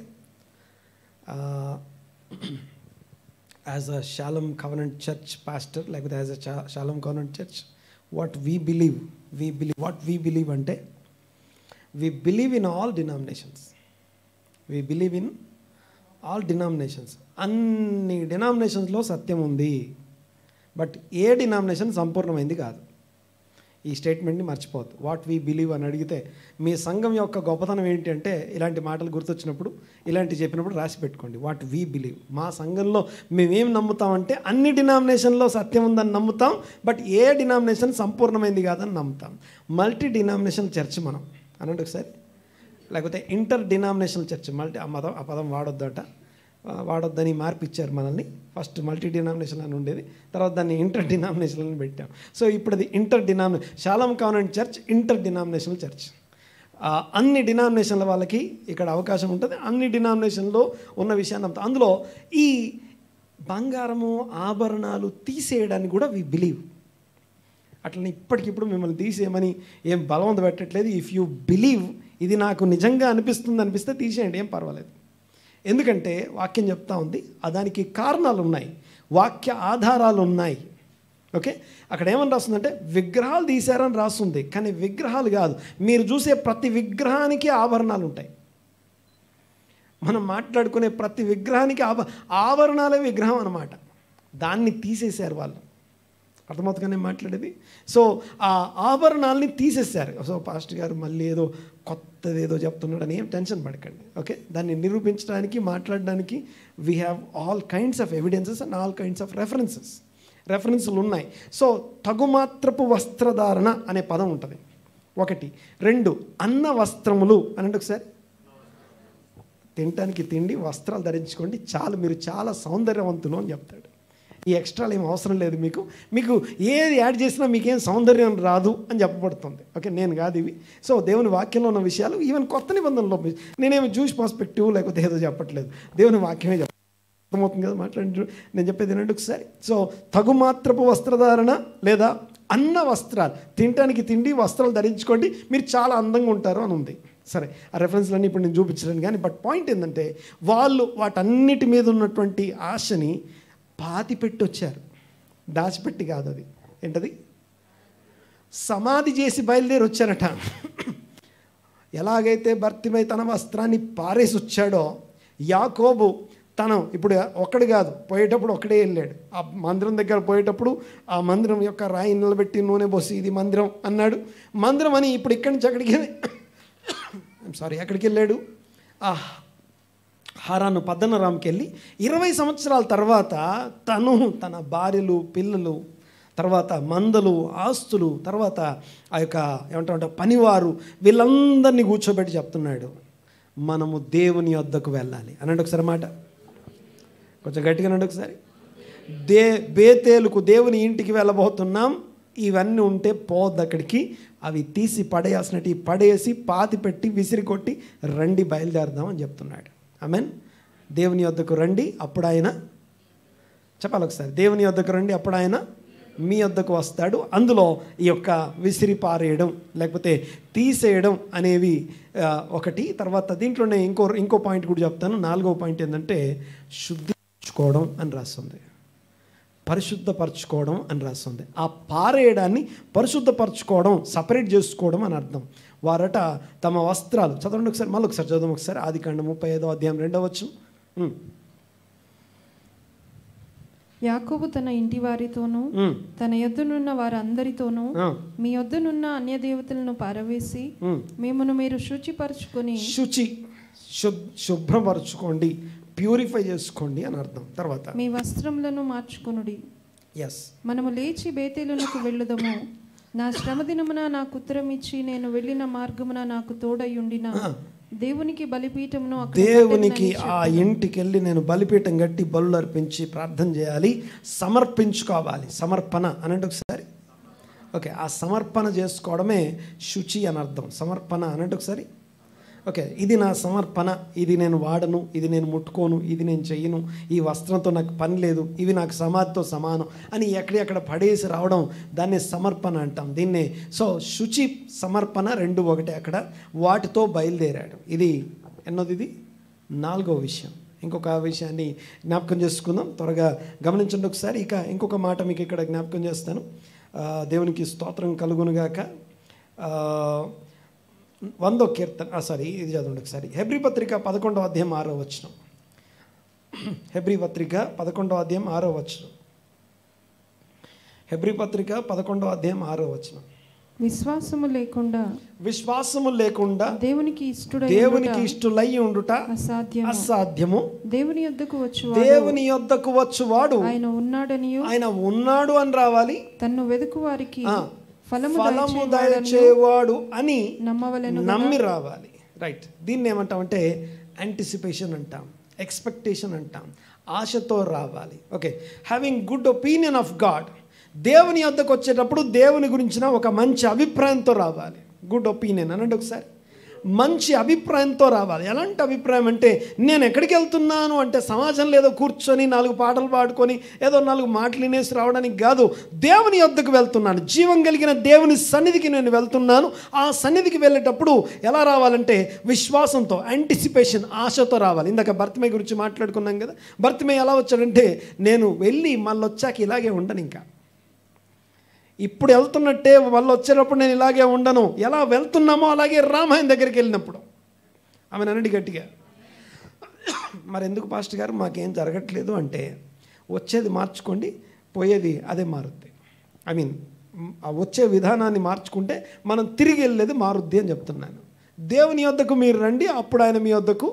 as a Shalom Covenant Church pastor, లేకపోతే as a Shalom Covenant Church, what we believe అంటే we believe in all denominations. అన్ని డినామినేషన్స్లో సత్యం ఉంది, బట్ ఏ డినామినేషన్ సంపూర్ణమైంది కాదు. ఈ స్టేట్మెంట్ని మర్చిపోవద్దు. వాట్ వీ బిలీవ్ అని అడిగితే మీ సంఘం యొక్క గొప్పతనం ఏంటి అంటే, ఇలాంటి మాటలు గుర్తొచ్చినప్పుడు, ఇలాంటి చెప్పినప్పుడు రాసి పెట్టుకోండి. వాట్ వీ బిలీవ్, మా సంఘంలో మేమేం నమ్ముతామంటే అన్ని డినామినేషన్లో సత్యం ఉందని నమ్ముతాం, బట్ ఏ డినామినేషన్ సంపూర్ణమైంది కాదని నమ్ముతాం. మల్టీ డినామినేషన్ చర్చ్ మనం అనండి ఒకసారి, లేకపోతే ఇంటర్ డినామినేషనల్ చర్చ్. ఆ పదం వాడొద్దని మార్పిచ్చారు మనల్ని. ఫస్ట్ మల్టీ డినామినేషన్ అని ఉండేది, తర్వాత దాన్ని ఇంటర్ డినామినేషన్ అని పెట్టాం. సో ఇప్పుడు అది షాలం Covenant church inter denominational church. అన్ని డినామినేషన్ల వాళ్ళకి ఇక్కడ అవకాశం ఉంటుంది. అన్ని డినామినేషన్లో ఉన్న విషయాన్ని నమ్ముతాం. అందులో ఈ బంగారము ఆభరణాలు తీసేయడానికి కూడా వి బిలీవ్. అట్లనే ఇప్పటికిప్పుడు మిమ్మల్ని తీసేయమని ఏం బలవంత పెట్టట్లేదు. ఇఫ్ యూ బిలీవ్, ఇది నాకు నిజంగా అనిపిస్తే తీసేయండి, ఏం పర్వాలేదు. ఎందుకంటే వాక్యం చెప్తా ఉంది, దానికి కారణాలు ఉన్నాయి, వాక్య ఆధారాలు ఉన్నాయి. ఓకే, అక్కడ ఏమని రాస్తుందంటే విగ్రహాలు తీశారని రాస్తుంది, కానీ విగ్రహాలు కాదు. మీరు చూసే ప్రతి విగ్రహానికి ఆభరణాలు ఉంటాయి. మనం మాట్లాడుకునే ప్రతి విగ్రహానికి ఆభరణాలే విగ్రహం అన్నమాట. దాన్ని తీసేశారు వాళ్ళు. అర్థమవుతుందిగా నేను మాట్లాడేది? సో ఆ ఆభరణాలని తీసేశారు. సో పాస్టర్ గారు మళ్ళీ ఏదో కొత్తది ఏదో చెప్తున్నాడని ఏం టెన్షన్ పడకండి. ఓకే, దాన్ని నిరూపించడానికి, మాట్లాడడానికి we have all kinds of evidences and all kinds of రెఫరెన్సులు ఉన్నాయి. సో తగుమాత్రపు వస్త్రధారణ అనే పదం ఉంటుంది. 1, 2 అన్న వస్త్రములు అనంటే ఒకసారి. తినటానికి తిండి, వస్త్రాలు ధరించుకోండి, చాలు, మీరు చాలా సౌందర్యవంతులు అని చెప్తాడు. ఈ ఎక్స్ట్రాలు ఏం అవసరం లేదు. మీకు ఏది యాడ్ చేసినా మీకేం సౌందర్యం రాదు అని చెప్పబడుతుంది. ఓకే, నేను కాదు ఇవి. సో దేవుని వాక్యంలో ఉన్న విషయాలు, ఈవెన్ కొత్త నిబంధనలో, నేనేమి జూస్ పర్స్పెక్టివ్ లేకపోతే ఏదో చెప్పట్లేదు, దేవుని వాక్యమే అర్థమవుతుంది కదా మాట్లాడి. నేను చెప్పేది ఏంటంటే ఒకసారి, సో తగుమాత్రపు వస్త్రధారణ లేదా అన్న వస్త్రాలు, తినటానికి తిండి, వస్త్రాలు ధరించుకోండి, మీరు చాలా అందంగా ఉంటారు అని ఉంది. సరే, ఆ రెఫరెన్స్లన్నీ ఇప్పుడు నేను చూపించలేను, కానీ బట్ పాయింట్ ఏంటంటే వాళ్ళు వాటన్నిటి మీద ఉన్నటువంటి ఆశని పాతిపెట్టి వచ్చారు, దాచిపెట్టి కాదు. అది ఏంటది? సమాధి చేసి బయలుదేరి వచ్చారట. ఎలాగైతే భర్తిమై తన వస్త్రాన్ని పారేసి వచ్చాడో, యాకోబు ఇప్పుడు ఒక్కడు కాదు, పోయేటప్పుడు ఒక్కడే వెళ్ళాడు. ఆ మందిరం దగ్గర పోయేటప్పుడు ఆ మందిరం యొక్క రాయి నిలబెట్టి నూనె పోసి ఇది మందిరం అన్నాడు. మందిరం అని ఇప్పుడు ఇక్కడి నుంచి ఎక్కడికి వెళ్ళాడు? హారాను పద్దనరాంకి వెళ్ళి 20 సంవత్సరాల తర్వాత తన భార్యలు, పిల్లలు, తర్వాత మందలు, ఆస్తులు, తర్వాత ఆ యొక్క ఏమంటారంటే పనివారు, వీళ్ళందరినీ కూర్చోబెట్టి చెప్తున్నాడు, మనము దేవుని వద్దకు వెళ్ళాలి అనండి ఒకసారి మాట. కొంచెం గట్టిగా అనండి ఒకసారి. బేతేలుకు దేవుని ఇంటికి వెళ్ళబోతున్నాం, ఇవన్నీ ఉంటే పోవద్దు అక్కడికి, అవి తీసి పడేయాల్సినట్టు పడేసి పాతి పెట్టి విసిరి కొట్టి రండి బయలుదేరదాం అని చెప్తున్నాడు. ఆమెన్. దేవుని వద్దకు రండి, అప్పుడు ఆయన, చెప్పాలి ఒకసారి, దేవుని వద్దకు రండి, అప్పుడు ఆయన మీ వద్దకు వస్తాడు. అందులో ఈ యొక్క విసిరి పారేయడం లేకపోతే తీసేయడం అనేవి ఒకటి. తర్వాత దీంట్లోనే ఇంకో పాయింట్ కూడా చెప్తాను. 4వ పాయింట్ ఏంటంటే శుద్ధించుకోవడం అని రాస్తుంది, పరిశుద్ధపరచుకోవడం అని రాస్తుంది. ఆ పారేయడాన్ని పరిశుద్ధపరచుకోవడం, సపరేట్ చేసుకోవడం అని అర్థం. వారట తమ వస్త్రాలు, చదవండి ఒకసారి, మళ్ళీ ఒకసారి చదవం ఒకసారి. ఆదికాండం 35వ అధ్యాయం 2వ వచనం. యాకోబు తన ఇంటి వారితోనూ తన యొద్దనున్న వారందరితోనూ మీ యొద్దనున్న అన్య దేవతలను పారవేసి మిమ్మును మీరు శుచిపరచుకొని శుభ్రపరచుకోండి, ప్యూరిఫై చేసుకోండి అని అర్థం. తర్వాత మీ వస్త్రములను మార్చుకొనుడి. మనము లేచి బేతేలునకు వెళ్ళుదము. నా శ్రమ దినమున నాకు ఉత్తరం ఇచ్చి నేను వెళ్ళిన మార్గమున నాకు తోడయుండిన దేవునికి బలిపీఠమును దేవునికి ఆ ఇంటికి వెళ్ళి నేను బలిపీఠం కట్టి బలులు అర్పించి ప్రార్థన చేయాలి, సమర్పించుకోవాలి. సమర్పణ అనండి ఒకసారి. ఓకే, ఆ సమర్పణ చేసుకోవడమే శుచి అని అర్థం. సమర్పణ అనండి ఒకసారి. ఓకే, ఇది నా సమర్పణ, ఇది నేను వాడను, ఇది నేను ముట్టుకోను, ఇది నేను చెయ్యను, ఈ వస్త్రంతో నాకు పని లేదు, ఇవి నాకు సమాధితో సమానం అని ఎక్కడెక్కడ పడేసి రావడం, దాన్ని సమర్పణ అంటాం. దీన్నే సో శుచి సమర్పణ రెండు ఒకటే. అక్కడ వాటితో బయలుదేరాడు. ఇది ఎన్నోది? ఇది 4వ విషయం. ఇంకొక విషయాన్ని జ్ఞాపకం చేసుకుందాం, త్వరగా గమనించండి ఒకసారి. ఇక ఇంకొక మాట మీకు ఇక్కడ జ్ఞాపకం చేస్తాను. దేవునికి స్తోత్రం కలుగునుగాక. 100వ కీర్తన, ఇది చదవండి ఒకసారి. హెబ్రీ పత్రిక 11వ అధ్యాయం 6వ వచనం. హెబ్రీ పత్రిక 11వ అధ్యాయం 6వ వచనం. హెబ్రీ పత్రిక 11వ అధ్యాయం 6వ వచనం. విశ్వాసము లేకుండా దేవునికి ఇష్టులై ఉండుట అసాధ్యము. దేవుని యొద్దకు వచ్చువాడు ఆయన ఉన్నాడు అని రావాలి. తన్ను వెదుకు వారికి ఫలము దయచేవాడు అని నమ్మి రావాలి. రైట్, దీన్ని ఏమంటామంటే యాంటిసిపేషన్ అంటాం, ఎక్స్పెక్టేషన్ అంటాం, ఆశతో రావాలి. Okay, having good opinion of God. దేవుని యొద్దకు వచ్చేటప్పుడు దేవుని గురించిన ఒక మంచి అభిప్రాయంతో రావాలి. గుడ్ ఒపీనియన్ అనండి ఒకసారి. మంచి అభిప్రాయంతో రావాలి. ఎలాంటి అభిప్రాయం అంటే, నేను ఎక్కడికి వెళ్తున్నాను అంటే సమాజంలో ఏదో కూర్చొని 4 పాటలు పాడుకొని ఏదో 4 మాటలు వినేసి రావడానికి కాదు. దేవుని యొద్దకు వెళ్తున్నాను, జీవం కలిగిన దేవుని సన్నిధికి నేను వెళ్తున్నాను. ఆ సన్నిధికి వెళ్ళేటప్పుడు ఎలా రావాలంటే విశ్వాసంతో, యాంటిసిపేషన్, ఆశతో రావాలి. ఇందాక భర్తమే గురించి మాట్లాడుకున్నాం కదా. భర్తమే ఎలా వచ్చాడంటే, నేను వెళ్ళి మళ్ళీ వచ్చాక ఇలాగే ఉండను, ఇంకా ఇప్పుడు వెళ్తున్నట్టే మళ్ళీ వచ్చేటప్పుడు నేను ఇలాగే ఉండను. ఎలా వెళ్తున్నామో అలాగే రామాయణ దగ్గరికి వెళ్ళినప్పుడు. ఆమె అనండి గట్టిగా, మరి ఎందుకు పాస్టర్ గారు మాకేం జరగట్లేదు అంటే, వచ్చేది మార్చుకోండి, పోయేది అదే మారుద్ది. ఆ వచ్చే విధానాన్ని మార్చుకుంటే మనం తిరిగి వెళ్ళేది మారుద్ది అని చెప్తున్నాను. దేవుని యొద్దకు మీరు రండి, అప్పుడు ఆయన మీ యొద్దకు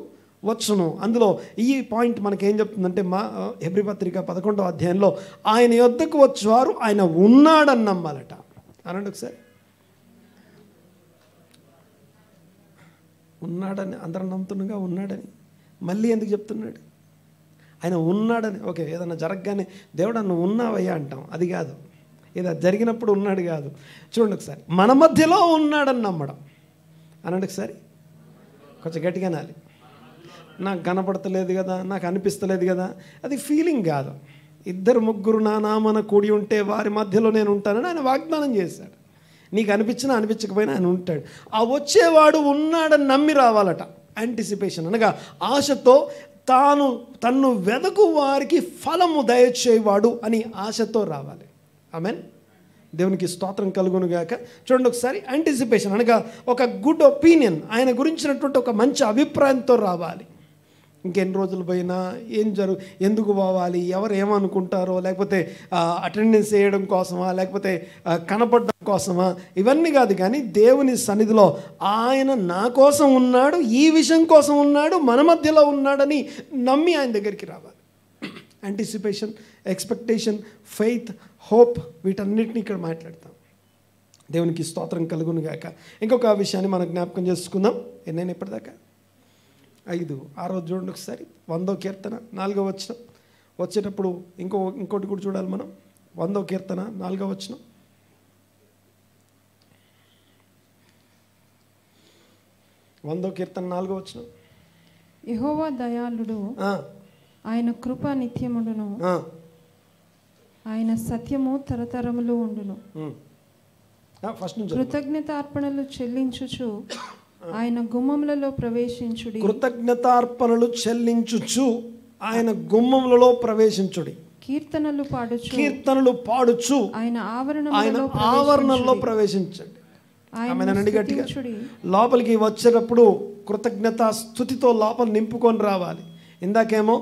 వచ్చును. అందులో ఈ పాయింట్ మనకేం చెప్తుందంటే, హెబ్రీ పత్రిక 11వ అధ్యాయంలో ఆయన యొద్దకు వచ్చేవారు ఆయన ఉన్నాడని నమ్మాలట. అనండి ఒకసారి. ఉన్నాడని అందరం నమ్ముతున్నాగా, ఉన్నాడని మళ్ళీ ఎందుకు చెప్తున్నాడు? ఆయన ఉన్నాడని. ఓకే, ఏదన్నా జరగగానే దేవుడు నువ్వు ఉన్నావయ్యా అంటాం, అది కాదు. ఏదో జరిగినప్పుడు ఉన్నాడు కాదు. చూడండి ఒకసారి, మన మధ్యలో ఉన్నాడని నమ్మడం. అనండి ఒకసారి, కొంచెం గట్టిగా నాలి. నాకు కనపడతలేదు కదా, నాకు అనిపిస్తలేదు కదా, అది ఫీలింగ్ కాదు. 2 3 నా నామన కూడి ఉంటే వారి మధ్యలో నేను ఉంటానని ఆయన వాగ్దానం చేశాడు. నీకు అనిపించినా అనిపించకపోయినా ఆయన ఉంటాడు. ఆ వచ్చేవాడు ఉన్నాడని నమ్మి రావాలట. యాంటిసిపేషన్ అనగా ఆశతో, తన్ను వెదకు వారికి ఫలము దయచేవాడు అని ఆశతో రావాలి. ఆమెన్. దేవునికి స్తోత్రం కలుగునుగాక. చూడండి ఒకసారి, యాంటిసిపేషన్ అనగా ఒక గుడ్ ఒపీనియన్, ఆయన గురించినటువంటి ఒక మంచి అభిప్రాయంతో రావాలి. ఇంకెన్ని రోజులు పోయినా ఎందుకు పోవాలి, ఎవరు ఏమనుకుంటారో, లేకపోతే అటెండెన్స్ వేయడం కోసమా, లేకపోతే కనపడడం కోసమా, ఇవన్నీ కాదు. కానీ దేవుని సన్నిధిలో ఆయన నా కోసం ఉన్నాడు, ఈ విషయం కోసం ఉన్నాడు, మన మధ్యలో ఉన్నాడని నమ్మి ఆయన దగ్గరికి రావాలి. యాంటిసిపేషన్, ఎక్స్పెక్టేషన్, ఫెయిత్, హోప్, వీటన్నిటిని ఇక్కడ మాట్లాడతాం. దేవునికి స్తోత్రం కలుగునుగాక. ఇంకొక విషయాన్ని మనం జ్ఞాపకం చేసుకుందాం. ఎన్నైనా ఇప్పటిదాకా 5 6 చూడండి ఒకసారి. 100వ కీర్తన 4వ వచనం. వచ్చేటప్పుడు ఇంకోటి కూడా చూడాలి మనం. 100వ కీర్తన 4వ వచనం. కీర్తన 4వ వచనం. యెహోవా దయాళుడు, ఆయన కృప నిత్యముండును, ఆయన సత్యము తరతరములు ఉండును. కృతజ్ఞతార్పణలు చెల్లించుచు ఆయన గుమ్మములలో ప్రవేశించుడి. కృతజ్ఞతార్పణలు చెల్లించుచు ఆయన గుమ్మములలో ప్రవేశించుడి. కీర్తనలు పాడుచు ఆయన ఆవరణలో ప్రవేశించండి. ఆమెనండి గట్టిగా. లోపలికి వచ్చేటప్పుడు కృతజ్ఞత స్తుతితో లోపల నింపుకొని రావాలి. ఇందాకేమో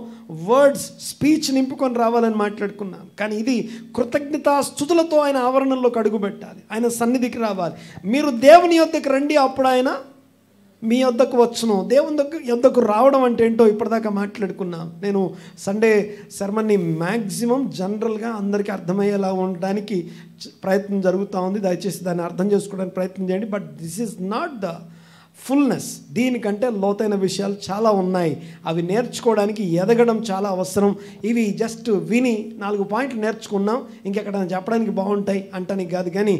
వర్డ్స్, స్పీచ్ నింపుకొని రావాలని మాట్లాడుకున్నాం. కానీ ఇది కృతజ్ఞతా స్తుతులతో ఆయన ఆవరణలోకి అడుగు పెట్టాలి, ఆయన సన్నిధికి రావాలి. మీరు దేవుని యొద్దకు రండి, అప్పుడు ఆయన మీ యొద్దకు వచ్చును. దేవుని యొద్దకు రావడం అంటే ఏంటో ఇప్పటిదాకా మాట్లాడుకున్నాం. నేను సండే సెర్మన్ని మ్యాక్సిమం జనరల్గా అందరికీ అర్థమయ్యేలా ఉండడానికి ప్రయత్నం జరుగుతూ ఉంది. దయచేసి దాన్ని అర్థం చేసుకోవడానికి ప్రయత్నం చేయండి. But this is not the fullness. దీనికంటే లోతైన విషయాలు చాలా ఉన్నాయి. అవి నేర్చుకోవడానికి ఎదగడం చాలా అవసరం. ఇవి జస్ట్ విని 4 పాయింట్లు నేర్చుకున్నాం, ఇంకెక్కడైనా చెప్పడానికి బాగుంటాయి అంటానికి కాదు, కానీ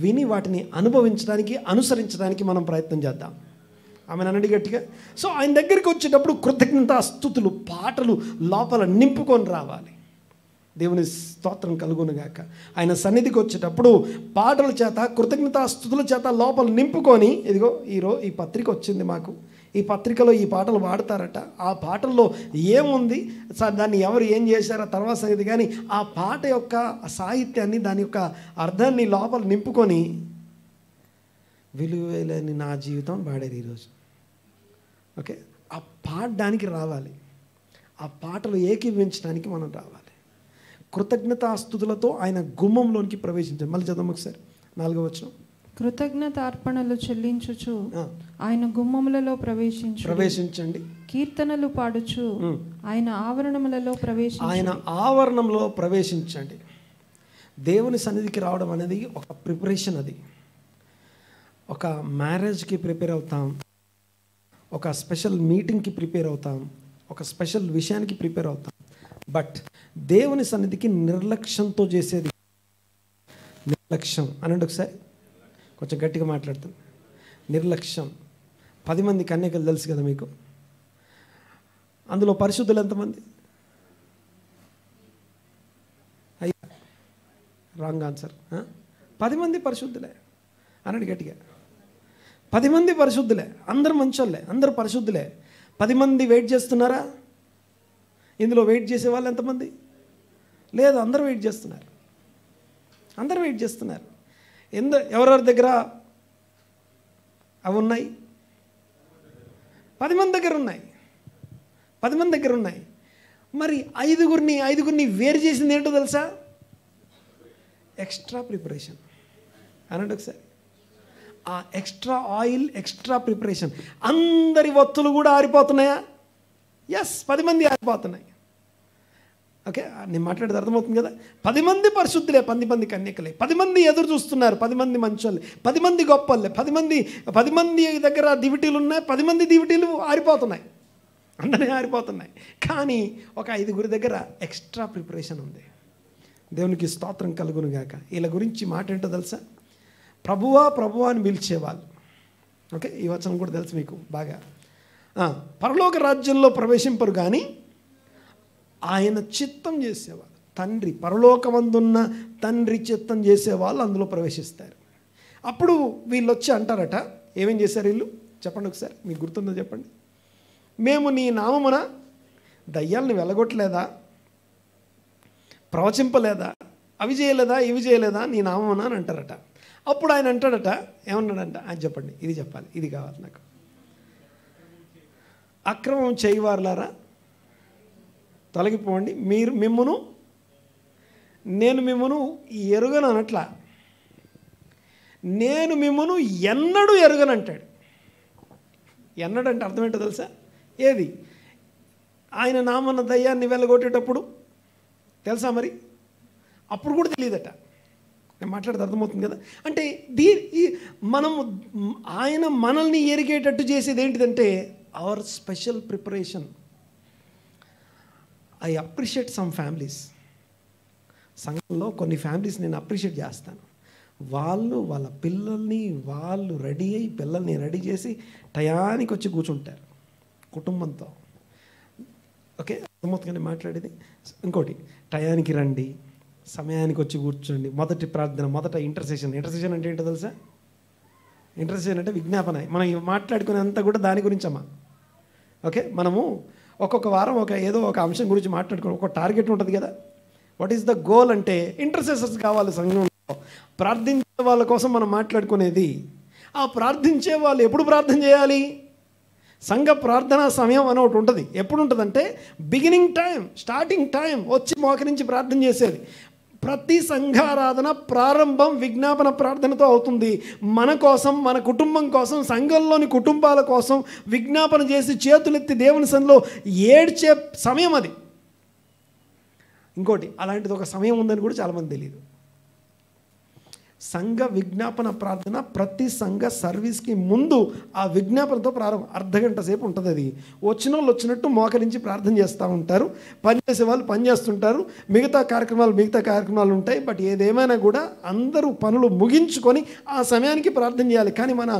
విని వాటిని అనుభవించడానికి, అనుసరించడానికి మనం ప్రయత్నం చేద్దాం. ఆమె అన్నది గట్టిగా. సో ఆయన దగ్గరికి వచ్చేటప్పుడు కృతజ్ఞతాస్తుతులు, పాటలు లోపల నింపుకొని రావాలి. దేవుని స్తోత్రం కలుగునుగాక. ఆయన సన్నిధికి వచ్చేటప్పుడు పాటల చేత, కృతజ్ఞతాస్తుతుల చేత లోపల నింపుకొని, ఇదిగో ఈ పత్రిక వచ్చింది మాకు, ఈ పత్రికలో ఈ పాటలు వాడతారట, ఆ పాటల్లో ఏముంది, దాన్ని ఎవరు ఏం చేశారో తర్వాత సంగతి, కానీ ఆ పాట యొక్క సాహిత్యాన్ని, దాని యొక్క అర్థాన్ని లోపల నింపుకొని విలువలేని నా జీవితం పాడేది ఈరోజు. ఓకే, ఆ పాడడానికి రావాలి, ఆ పాటలు ఏకీవించడానికి మనం రావాలి. కృతజ్ఞతాస్తుతులతో ఆయన గుమ్మంలోనికి ప్రవేశించాలి. మళ్ళీ చదవం ఒకసారి 4వ వచనం. కృతజ్ఞతార్పణలు చెల్లించుచు ఆయన గుమ్మములలో ప్రవేశించండి. కీర్తనలు పాడుచు ఆయన ఆవరణములలో ఆయన ఆవరణంలో ప్రవేశించండి. దేవుని సన్నిధికి రావడం అనేది ఒక ప్రిపరేషన్. అది ఒక మ్యారేజ్కి ప్రిపేర్ అవుతాం, ఒక స్పెషల్ మీటింగ్కి ప్రిపేర్ అవుతాం, ఒక స్పెషల్ విషయానికి ప్రిపేర్ అవుతాం. బట్ దేవుని సన్నిధికి నిర్లక్ష్యంతో చేసేది, నిర్లక్ష్యం అనండి ఒకసారి, కొంచెం గట్టిగా మాట్లాడుతాం. నిర్లక్ష్యం. 10 మంది కన్యకలు తెలుసు కదా మీకు, అందులో పరిశుద్ధులు ఎంతమంది? అయ్యా రాంగ్ ఆన్సర్. 10 మంది పరిశుద్ధులే అనండి గట్టిగా. 10 మంది పరిశుద్ధులే, అందరు మంచోళ్ళే, అందరు పరిశుద్ధులే. 10 మంది వెయిట్ చేస్తున్నారా? ఇందులో వెయిట్ చేసే వాళ్ళు ఎంతమంది? లేదు, అందరూ వెయిట్ చేస్తున్నారు, అందరూ వెయిట్ చేస్తున్నారు. ఎవరెవరి దగ్గర అవి ఉన్నాయి? 10 మంది దగ్గర ఉన్నాయి, 10 మంది దగ్గర ఉన్నాయి. మరి ఐదుగురిని వేరు చేసింది ఏంటో తెలుసా? ఎక్స్ట్రా ప్రిపరేషన్ అనండి ఒకసారి. ఆ ఎక్స్ట్రా ఆయిల్, ఎక్స్ట్రా ప్రిపరేషన్. అందరి ఒత్తులు కూడా ఆరిపోతున్నాయా? ఎస్, 10 మంది ఆరిపోతున్నాయి. ఓకే, నేను మాట్లాడేది అర్థమవుతుంది కదా. 10 మంది పరిశుద్ధులే, 10 మంది కన్యకలే, 10 మంది ఎదురు చూస్తున్నారు, 10 మంది మంచోళ్ళే, 10 మంది గొప్పలే, 10 మంది దగ్గర దివిటీలు ఉన్నాయి, 10 మంది దివిటీలు ఆరిపోతున్నాయి, అందరే ఆరిపోతున్నాయి. కానీ ఒక 5గురి దగ్గర ఎక్స్ట్రా ప్రిపరేషన్ ఉంది. దేవునికి స్తోత్రం కలుగునుగాక. వీళ్ళ గురించి మాట ఏంటో తెలుసా? ప్రభువా ప్రభువా అని పిలిచేవాళ్ళు. ఓకే, ఈ వచనం కూడా తెలుసు మీకు బాగా. పరలోక రాజ్యంలో ప్రవేశింపరు కానీ ఆయన చిత్తం చేసేవాళ్ళు, తండ్రి, పరలోకమందున్న తండ్రి చిత్తం చేసేవాళ్ళు అందులో ప్రవేశిస్తారు. అప్పుడు వీళ్ళు వచ్చి అంటారట, ఏమేం చేశారు వీళ్ళు? చెప్పండి ఒకసారి, మీకు గుర్తుందో చెప్పండి. మేము నీ నామమున దయ్యాలను వెళ్ళగొట్టలేదా, ప్రవచింపలేదా, అవి చేయలేదా, ఇవి చేయలేదా నీ నామమున అని అంటారట. అప్పుడు ఆయన అంటాడట, ఏమన్నాడంట? ఆయన చెప్పండి, ఇది చెప్పాలి, ఇది కావాలి నాకు. అక్రమం చేయవారులారా తొలగిపోండి, నేను మిమ్మును ఎరుగను అనట్లా, నేను మిమ్మును ఎన్నడూ ఎరుగను అంటాడు. ఎన్నడంటే అర్థం ఏంటో తెలుసా? ఏది? ఆయన నామన్న దయ్యాన్ని వెళ్ళగొట్టేటప్పుడు తెలుసా మరి? అప్పుడు కూడా తెలియదట. నేను మాట్లాడితే అర్థమవుతుంది కదా. అంటే ఆయన మనల్ని ఎరిగేటట్టు చేసేది ఏంటిదంటే hour special preparation. I appreciate some families. సంఘంలో కొన్ని ఫ్యామిలీస్ నేను అప్రిషియేట్ చేస్తాను. వాళ్ళ పిల్లల్ని రెడీ చేసి టయానికి వచ్చి కూర్చుంటారు కుటుంబంతో. ఓకే, అర్థమవుతుందని మాట్లాడేది. ఇంకోటి, టయానికి రండి, సమయానికి వచ్చి కూర్చోండి. మొదటి ప్రార్థన, మొదట ఇంటర్సెషన్ అంటే ఏంటో తెలుసా? ఇంటర్సెషన్ అంటే విజ్ఞాపన. మనం మాట్లాడుకునేంత కూడా దాని గురించి అమ్మా. ఓకే, మనము ఒక్కొక్క వారం ఏదో ఒక అంశం గురించి మాట్లాడుకుని ఒక టార్గెట్ ఉంటుంది కదా. వాట్ ఈస్ ద గోల్ అంటే ఇంటర్సెసర్స్ కావాలి సంఘంలో. ప్రార్థించే వాళ్ళ కోసం మనం మాట్లాడుకునేది. ఆ ప్రార్థించే వాళ్ళు ఎప్పుడు ప్రార్థన చేయాలి? సంఘ ప్రార్థనా సమయం అని ఒకటి ఉంటుంది. ఎప్పుడు ఉంటుందంటే బిగినింగ్ టైం, స్టార్టింగ్ టైం, వచ్చి మోకరించి ప్రార్థన చేసేది. ప్రతి సంఘారాధన ప్రారంభం విజ్ఞాపన ప్రార్థనతో అవుతుంది. మన కోసం, మన కుటుంబం కోసం, సంఘంలోని కుటుంబాల కోసం విజ్ఞాపన చేసి చేతులెత్తి దేవుని సన్నిధిలో ఏడ్చే సమయం అది. ఇంకోటి, అలాంటిది ఒక సమయం ఉందని కూడా చాలామంది తెలియదు. సంఘ విజ్ఞాపన ప్రార్థన ప్రతి సంఘ సర్వీస్కి ముందు ఆ విజ్ఞాపనతో ప్రారంభం. అర్ధగంట సేపు ఉంటుంది. అది వచ్చిన వాళ్ళు వచ్చినట్టు మోకరించి ప్రార్థన చేస్తూ ఉంటారు, పనిచేసే వాళ్ళు పని చేస్తుంటారు, మిగతా కార్యక్రమాలు ఉంటాయి. బట్ ఏదేమైనా కూడా అందరూ పనులు ముగించుకొని ఆ సమయానికి ప్రార్థన చేయాలి. కానీ మన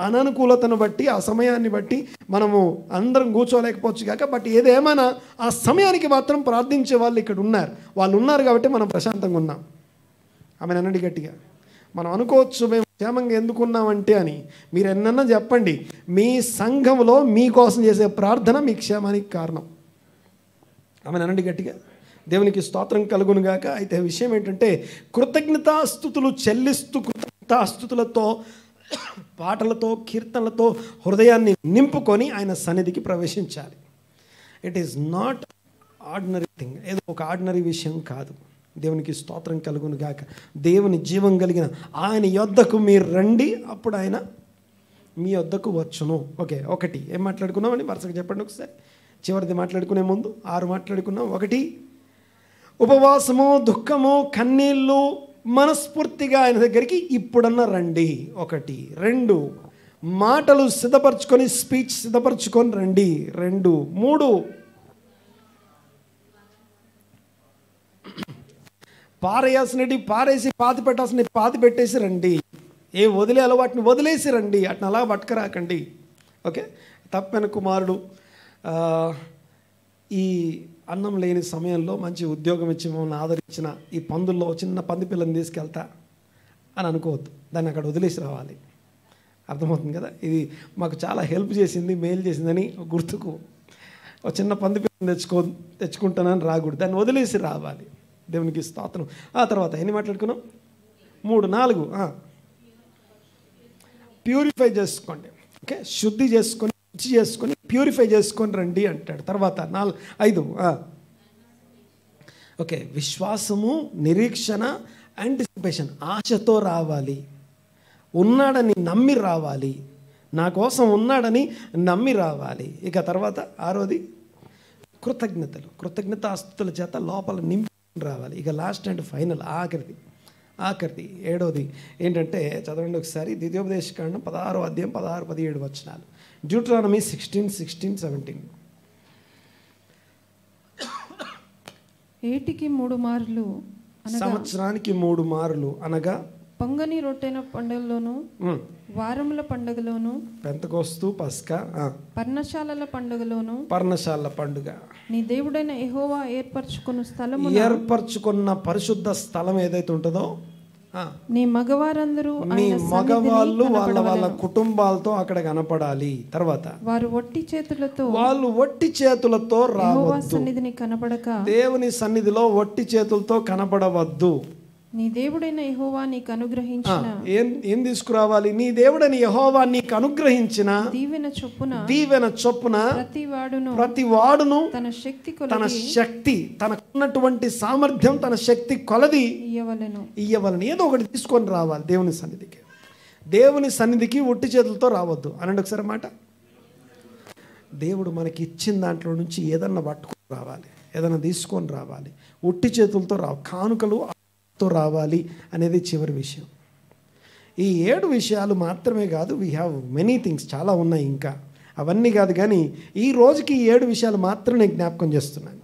అననుకూలతను బట్టి, ఆ సమయాన్ని బట్టి మనము అందరం కూర్చోలేకపోవచ్చు కాక, బట్ ఏదేమైనా ఆ సమయానికి మాత్రం ప్రార్థించే వాళ్ళు ఇక్కడ ఉన్నారు. వాళ్ళు ఉన్నారు కాబట్టి మనం ప్రశాంతంగా ఉన్నాం. ఆమె అనండి గట్టిగా. మనం అనుకోవచ్చు మేము క్షేమంగా ఎందుకున్నామంటే అని. మీరు ఎన్నన్నా చెప్పండి, మీ సంఘంలో మీకోసం చేసే ప్రార్థన మీ క్షేమానికి కారణం. ఆమె అనండి గట్టిగా. దేవునికి స్తోత్రం కలుగును గాక. అయితే విషయం ఏంటంటే, కృతజ్ఞతాస్తుతులు చెల్లిస్తూ కృతజ్ఞతాస్తుతులతో, పాటలతో, కీర్తనలతో హృదయాన్ని నింపుకొని ఆయన సన్నిధికి ప్రవేశించాలి. It is not ordinary thing. ఏదో ఒక ఆర్డినరీ విషయం కాదు. దేవునికి స్తోత్రం కలుగును గాక. దేవుని జీవం కలిగిన ఆయన యొద్దకు మీరు రండి, అప్పుడు ఆయన మీ యొద్దకు వచ్చును. ఓకే, ఒకటి ఏం మాట్లాడుకున్నామని వరుసగా చెప్పండి ఒకసారి. చివరిది మాట్లాడుకునే ముందు 6 మాట్లాడుకున్నాం. 1, ఉపవాసము, దుఃఖము, కన్నీళ్ళు, మనస్ఫూర్తిగా ఆయన దగ్గరికి ఇప్పుడన్నా రండి. 1. 2, మాటలు సిద్ధపరచుకొని, స్పీచ్ సిద్ధపరచుకొని రండి. 2, 3, పారేయాల్సినవి పారేసి, పాతి పెట్టాల్సినవి పాతి పెట్టేసి రండి. ఏ వదిలేయాలో వాటిని వదిలేసి రండి. వాటిని అలా పట్టుకురాకండి. ఓకే. తప్పిన కుమారుడు ఈ అన్నం లేని సమయంలో మంచి ఉద్యోగం ఇచ్చి మమ్మల్ని ఆదరించిన ఈ పందుల్లో చిన్న పంది పిల్లని తీసుకెళ్తా అని అనుకోవద్దు. దాన్ని అక్కడ వదిలేసి రావాలి. అర్థమవుతుంది కదా. ఇది మాకు చాలా హెల్ప్ చేసింది, మేలు చేసిందని గుర్తుకు ఒక చిన్న పంది పిల్లని తెచ్చుకుంటానని రాకూడదు. దాన్ని వదిలేసి రావాలి. దేవునికి స్తోత్రం. ఆ తర్వాత ఎన్ని మాట్లాడుకున్నాం? 3, 4. ప్యూరిఫై చేసుకోండి. ఓకే, శుద్ధి చేసుకొని, శుచి చేసుకొని, ప్యూరిఫై చేసుకొని రండి అంటాడు. తర్వాత 4, 5. ఓకే, విశ్వాసము, నిరీక్షణ, యాంటిసిపేషన్, ఆశతో రావాలి. ఉన్నాడని నమ్మి రావాలి. నా కోసం ఉన్నాడని నమ్మి రావాలి. ఇక తర్వాత 6వది కృతజ్ఞతలు. కృతజ్ఞతాస్తుతుల చేత లోపల నింపి రావాలి. ఇక లాస్ట్ అండ్ ఫైనల్ ఆఖరిది 7వది ఏంటంటే, చదవండి ఒకసారి. ద్వితీయోపదేశకాండం 16వ అధ్యాయం 16, 17 వచనాలు. డ్యూటరానమీ 16, 17. ఏటికి 3 మార్లు, సంవత్సరానికి 3 మార్లు అనగా పొంగని రొట్టెల పండుగలోను, వారముల పండుగలోను, పెంతెకోస్తు, పస్కా, పర్ణశాలల పండుగలోను, పర్ణశాల పండుగ, నీ దేవుడైన యెహోవా ఏర్పరచుకున్న పరిశుద్ధ స్థలం ఏదైతే ఉంటుందో, నీ మగవారందరూ, నీ మగవాళ్ళు వాళ్ళ కుటుంబాలతో అక్కడ కనపడాలి. తర్వాత వాళ్ళు ఒట్టి చేతులతో రావద్దు. సన్నిధిని కనపడక, దేవుని సన్నిధిలో ఒట్టి చేతులతో కనపడవద్దు. నీ దేవుడైన యెహోవా నీకు అనుగ్రహించిన, ఏం తీసుకురావాలి? నీ దేవుడైన యెహోవా నీకు అనుగ్రహించిన దీవెన చొప్పున ప్రతి వాడును తన శక్తి, తనకున్నటువంటి సామర్థ్యం, తన శక్తి కొలది ఇయ్యవలను. ఏదో ఒకటి తీసుకొని రావాలి దేవుని సన్నిధికి. దేవుని సన్నిధికి ఒట్టి చేతులతో రావద్దు. అనండి ఒకసారి మాట. దేవుడు మనకి ఇచ్చిన దాంట్లో నుంచి ఏదన్నా పట్టుకొని రావాలి, ఏదన్నా తీసుకొని రావాలి. ఒట్టి చేతులతో కానుకలు రావాలి అనేది చివరి విషయం. ఈ 7 విషయాలు మాత్రమే కాదు, వీ హ్యావ్ మెనీ థింగ్స్, చాలా ఉన్నాయి ఇంకా. అవన్నీ కాదు, కానీ ఈ రోజుకి ఈ 7 విషయాలు మాత్రం నేను జ్ఞాపకం చేస్తున్నాను.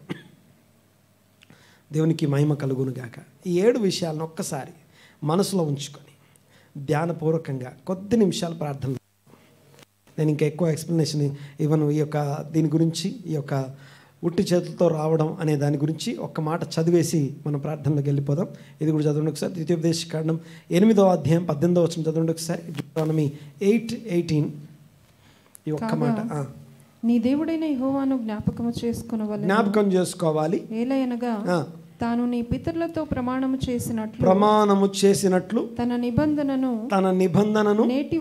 దేవునికి మహిమ కలుగును గాక. ఈ 7 విషయాలను ఒక్కసారి మనసులో ఉంచుకొని ధ్యానపూర్వకంగా కొద్ది నిమిషాలు ప్రార్థన. నేను ఇంకా ఎక్కువ ఎక్స్ప్లెనేషన్ ఇవ్వను దీని గురించి. ఈ యొక్క ఉట్టి చేతులతో రావడం అనే దాని గురించి ఒక్క మాట చదివేసి మనం ప్రార్థనలోకి వెళ్ళిపోదాం. ఇది కూడా చదవండి ఒకసారి. ద్వితీయోపదేశకాండం 8వ అధ్యాయం 18వ వచనం చదవండి ఒకసారి. డ్యూటరానమీ 8:18. ఈ ఒక్క మాట. నీ దేవుడైన యెహోవాను జ్ఞాపకం చేసుకోవాలి. ఏలయనగా తాను నీ పితరులతో ప్రమాణము చేసినట్లు తన నిబంధనను నేటి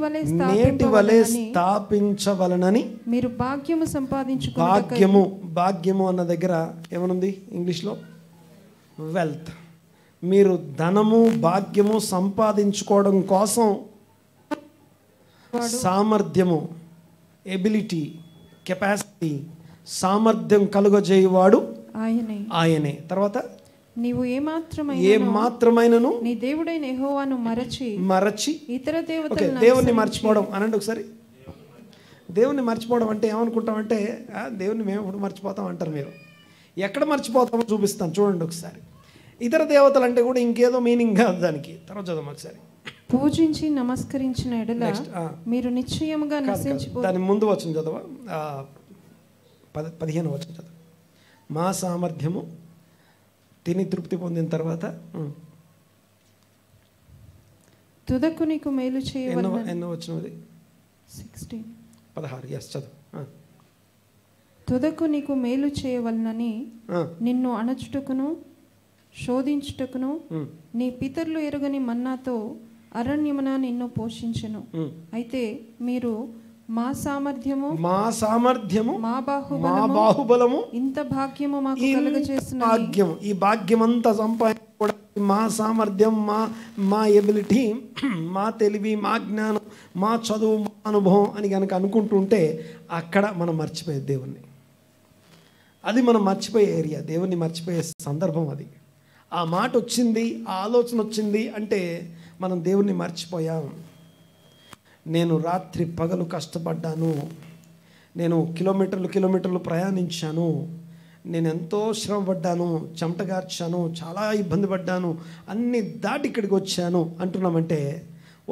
వలె స్థాపించవలనని మీరు భాగ్యము సంపాదించుకోవాలి. భాగ్యము అన్న దగ్గర ఏమనుంది ఇంగ్లీష్లో? వెల్త్. మీరు ధనము, భాగ్యము సంపాదించుకోవడం కోసం సామర్థ్యము, ఎబిలిటీ, కెపాసిటీ, సామర్థ్యం కలుగజేయువాడు ఆయనే. తర్వాత నీవు ఏమాత్రమైనను నీ దేవుడైన యెహోవాను మరచి ఇతర దేవతలను దేవుణ్ణి మర్చిపోవడం అనండి ఒకసారి. దేవుణ్ణి మర్చిపోవడం అంటే ఏమనుకుంటామంటే దేవుణ్ణి మేము ఎప్పుడు మర్చిపోతాం అంటారు మీరు. ఎక్కడ మర్చిపోతామో చూపిస్తాను చూడండి ఒకసారి. ఇతర దేవతలు అంటే కూడా ఇంకేదో మీనింగ్ కాదు దానికి. తర్వాత చదవం ఒకసారి. పూజించి నమస్కరించిన ఎడల మీరు నిశ్చయముగా నశించిపోతారు. దాని ముందు వచనం చదవ, 15వ వచనం చదవ. మా సామర్థ్యము తిని తృప్తి పొందిన తర్వాత తుదకు నీకు మేలు చేయవలెనని. ఎన్నో వచనం అది? 16. 16. ఎస్ చదువు. తుదకు నీకు మేలు చేయవలనని నిన్ను అణచుటకును శోధించుటకును నీ పితరులు ఎరుగని మన్నాతో అరణ్యమున నిన్ను పోషించెను. అయితే మీరు మా సామర్థ్యము మా బాహుబలము ఇంత భాగ్యము మాకు కలుగజేసిన భాగ్యము, ఈ భాగ్యమంతా సంపాదించుకోవడం మా సామర్థ్యం, మా ఎబిలిటీ, మా తెలివి, మా జ్ఞానం, మా చదువు, మా అనుభవం అని కనుక అనుకుంటుంటే అక్కడ మనం మర్చిపోయే దేవుణ్ణి. అది మనం మర్చిపోయే ఏరియా, దేవుణ్ణి మర్చిపోయే సందర్భం అది. ఆ మాట వచ్చింది, ఆ ఆలోచన వచ్చింది అంటే మనం దేవుణ్ణి మర్చిపోయాం. నేను రాత్రి పగలు కష్టపడ్డాను, నేను కిలోమీటర్లు ప్రయాణించాను, నేను ఎంతో శ్రమపడ్డాను, చెమటగార్చాను, చాలా ఇబ్బంది పడ్డాను, అన్ని దాటి ఇక్కడికి వచ్చాను అంటున్నామంటే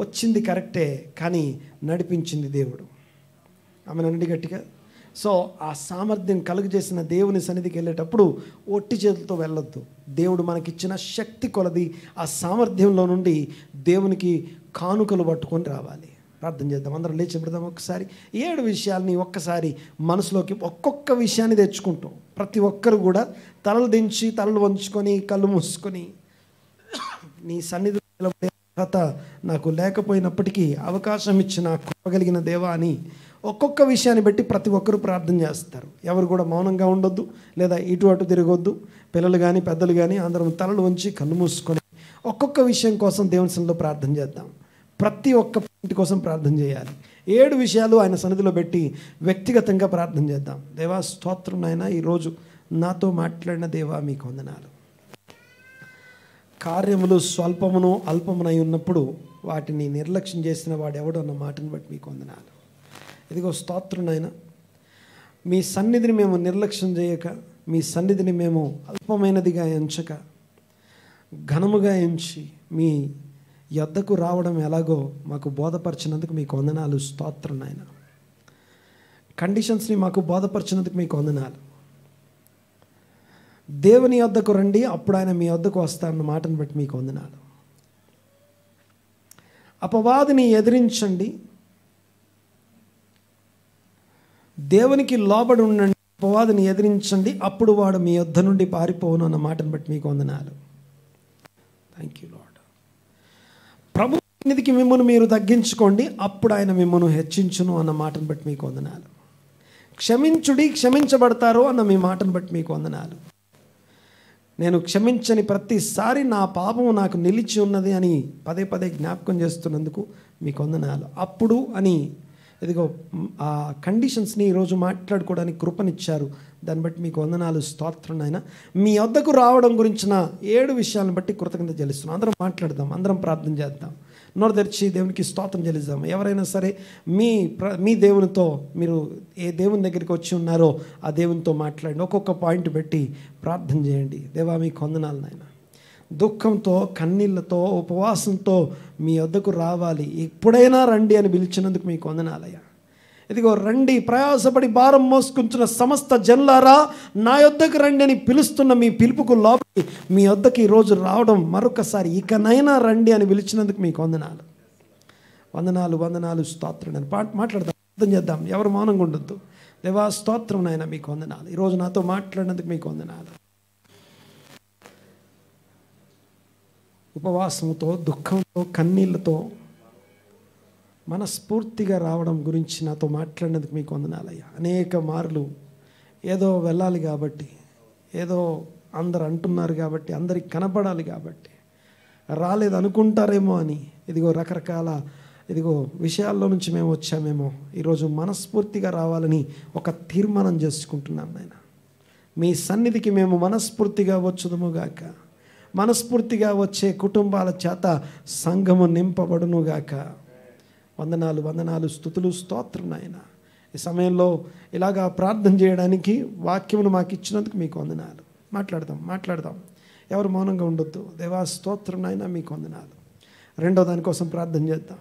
వచ్చింది కరెక్టే, కానీ నడిపించింది దేవుడు. ఆమె నండి గట్టిగా. సో ఆ సామర్థ్యం కలుగజేసిన దేవుని సన్నిధికి వెళ్ళేటప్పుడు ఒట్టి చేతులతో వెళ్ళొద్దు. దేవుడు మనకిచ్చిన శక్తి కొలది ఆ సామర్థ్యంలో నుండి దేవునికి కానుకలు పట్టుకొని రావాలి. ప్రార్థన చేద్దాం, అందరం లేచి పెడదాం. ఒకసారి 7 విషయాల్ని ఒక్కసారి మనసులోకి ఒక్కొక్క విషయాన్ని తెచ్చుకుంటాం. ప్రతి ఒక్కరు కూడా తలలు దించి తలలు వంచుకొని కళ్ళు మూసుకొని నీ సన్నిధిలో నిలబడే అర్హత నాకు లేకపోయినప్పటికీ అవకాశం ఇచ్చిన కృపగలిగిన దేవా అని ఒక్కొక్క విషయాన్ని బట్టి ప్రతి ఒక్కరు ప్రార్థన చేస్తారు. ఎవరు కూడా మౌనంగా ఉండొద్దు, లేదా ఇటు అటు తిరగొద్దు. పిల్లలు కానీ పెద్దలు కానీ అందరం తలలు వంచి కళ్ళు మూసుకొని ఒక్కొక్క విషయం కోసం దేవుని సన్నిధిలో ప్రార్థన చేద్దాం. ప్రతి ఒక్క పాయింట్ కోసం ప్రార్థన చేయాలి. 7 విషయాలు ఆయన సన్నిధిలో పెట్టి వ్యక్తిగతంగా ప్రార్థన చేద్దాం. దేవా స్తోత్రం నాయనా, ఈరోజు నాతో మాట్లాడిన దేవా మీకు వందనాలు. కార్యములు స్వల్పమును అల్పమునై ఉన్నప్పుడు వాటిని నిర్లక్ష్యం చేసిన వాడు ఎవడు అన్న మాటను బట్టి మీకు వందనాలు. ఇదిగో స్తోత్రం నాయనా, మీ సన్నిధిని మేము నిర్లక్ష్యం చేయక, మీ సన్నిధిని మేము అల్పమైనదిగా ఎంచక ఘనముగా ఎంచి మీ యొద్దకు రావడం ఎలాగో మాకు బోధపరిచినందుకు మీకు వందనాలు. స్తోత్రం నాయన. కండిషన్స్ని మాకు బోధపరిచినందుకు మీకు వందనాలు. దేవుని యొద్దకు రండి, అప్పుడు ఆయన మీ యొద్దకు వస్తారన్న మాటను బట్టి మీకు వందనాలు. అపవాదిని ఎదిరించండి, దేవునికి లోబడి ఉండండి, అపవాదిని ఎదిరించండి, అప్పుడు వాడు మీ యొద్ద నుండి పారిపోవును అన్న మాటను బట్టి మీకు వందనాలు. Thank you lord. ప్రభు సన్నిధికి మిమ్మల్ని మీరు తగ్గించుకోండి, అప్పుడు ఆయన మిమ్మల్ని హెచ్చించును అన్న మాటను బట్టి మీకు వందనాలు. క్షమించుడి, క్షమించబడతారు అన్న మీ మాటను బట్టి మీకు వందనాలు. నేను క్షమించని ప్రతిసారి నా పాపము నాకు నిలిచి ఉన్నది అని పదే పదే జ్ఞాపకం చేస్తున్నందుకు మీకు వందనాలు. అప్పుడు అని ఇదిగో ఆ కండిషన్స్ని ఈరోజు మాట్లాడుకోవడానికి కృపనిచ్చారు. దాన్ని బట్టి మీకు వందనాలు. స్తోత్రం నాయన. మీ వద్దకు రావడం గురించిన 7 విషయాలను బట్టి కృతజ్ఞత చెల్లిస్తున్నాం. అందరం మాట్లాడదాం, అందరం ప్రార్థన చేద్దాం, నోరు తెరిచి దేవునికి స్తోత్రం చెల్లిద్దాం. ఎవరైనా సరే మీ దేవునితో, మీరు ఏ దేవుని దగ్గరికి వచ్చి ఉన్నారో ఆ దేవునితో మాట్లాడండి. ఒక్కొక్క పాయింట్ పెట్టి ప్రార్థన చేయండి. దేవా మీకు వందనాలు నాయన. దుఃఖంతో, కన్నీళ్లతో, ఉపవాసంతో మీ వద్దకు రావాలి, ఎప్పుడైనా రండి అని పిలిచినందుకు మీకు వందనాలయ్యా. ఇదిగో రండి, ప్రయాసపడి భారం మోసుకుంటున్న సమస్త జనులారా నా యొద్దకు రండి అని పిలుస్తున్న మీ పిలుపుకు లోపలి మీ వద్దకు ఈరోజు రావడం మరొకసారి, ఇకనైనా రండి అని పిలిచినందుకు మీకు వందనాలు, వందనాలు, వందనాలు. స్తోత్రం అని మాట్లాడదాం, అర్థం చేద్దాం. ఎవరు మౌనంగా ఉండొద్దు. దేవా స్తోత్రం నాయన, మీకు వందనాలు. ఈరోజు నాతో మాట్లాడినందుకు మీకు వందనాలు. ఉపవాసంతో, దుఃఖంతో, కన్నీళ్లతో మనస్ఫూర్తిగా రావడం గురించి నాతో మాట్లాడినందుకు మీకు వందనాలయ్యా. అనేక మార్లు ఏదో వెళ్ళాలి కాబట్టి, ఏదో అందరు అంటున్నారు కాబట్టి, అందరికి కనపడాలి కాబట్టి, రాలేదు అనుకుంటారేమో అని ఇదిగో రకరకాల విషయాల్లో నుంచి మేము వచ్చామేమో. ఈరోజు మనస్ఫూర్తిగా రావాలని ఒక తీర్మానం చేసుకుంటున్నాం నాయన. మీ సన్నిధికి మేము మనస్ఫూర్తిగా వచ్చుదుముగాక. మనస్ఫూర్తిగా వచ్చే కుటుంబాల చేత సంఘము నింపబడునుగాక. వందనాలు, వందనాలు, స్తుతులు, స్తోత్రం నాయన. ఈ సమయంలో ఇలాగా ప్రార్థన చేయడానికి వాక్యమును మాకు ఇచ్చినందుకు మీకు వందనాలు. మాట్లాడదాం. ఎవరు మౌనంగా ఉండొద్దు. దేవా స్తోత్రం నాయన, మీకు వందనాలు. రెండో దానికోసం ప్రార్థన చేద్దాం.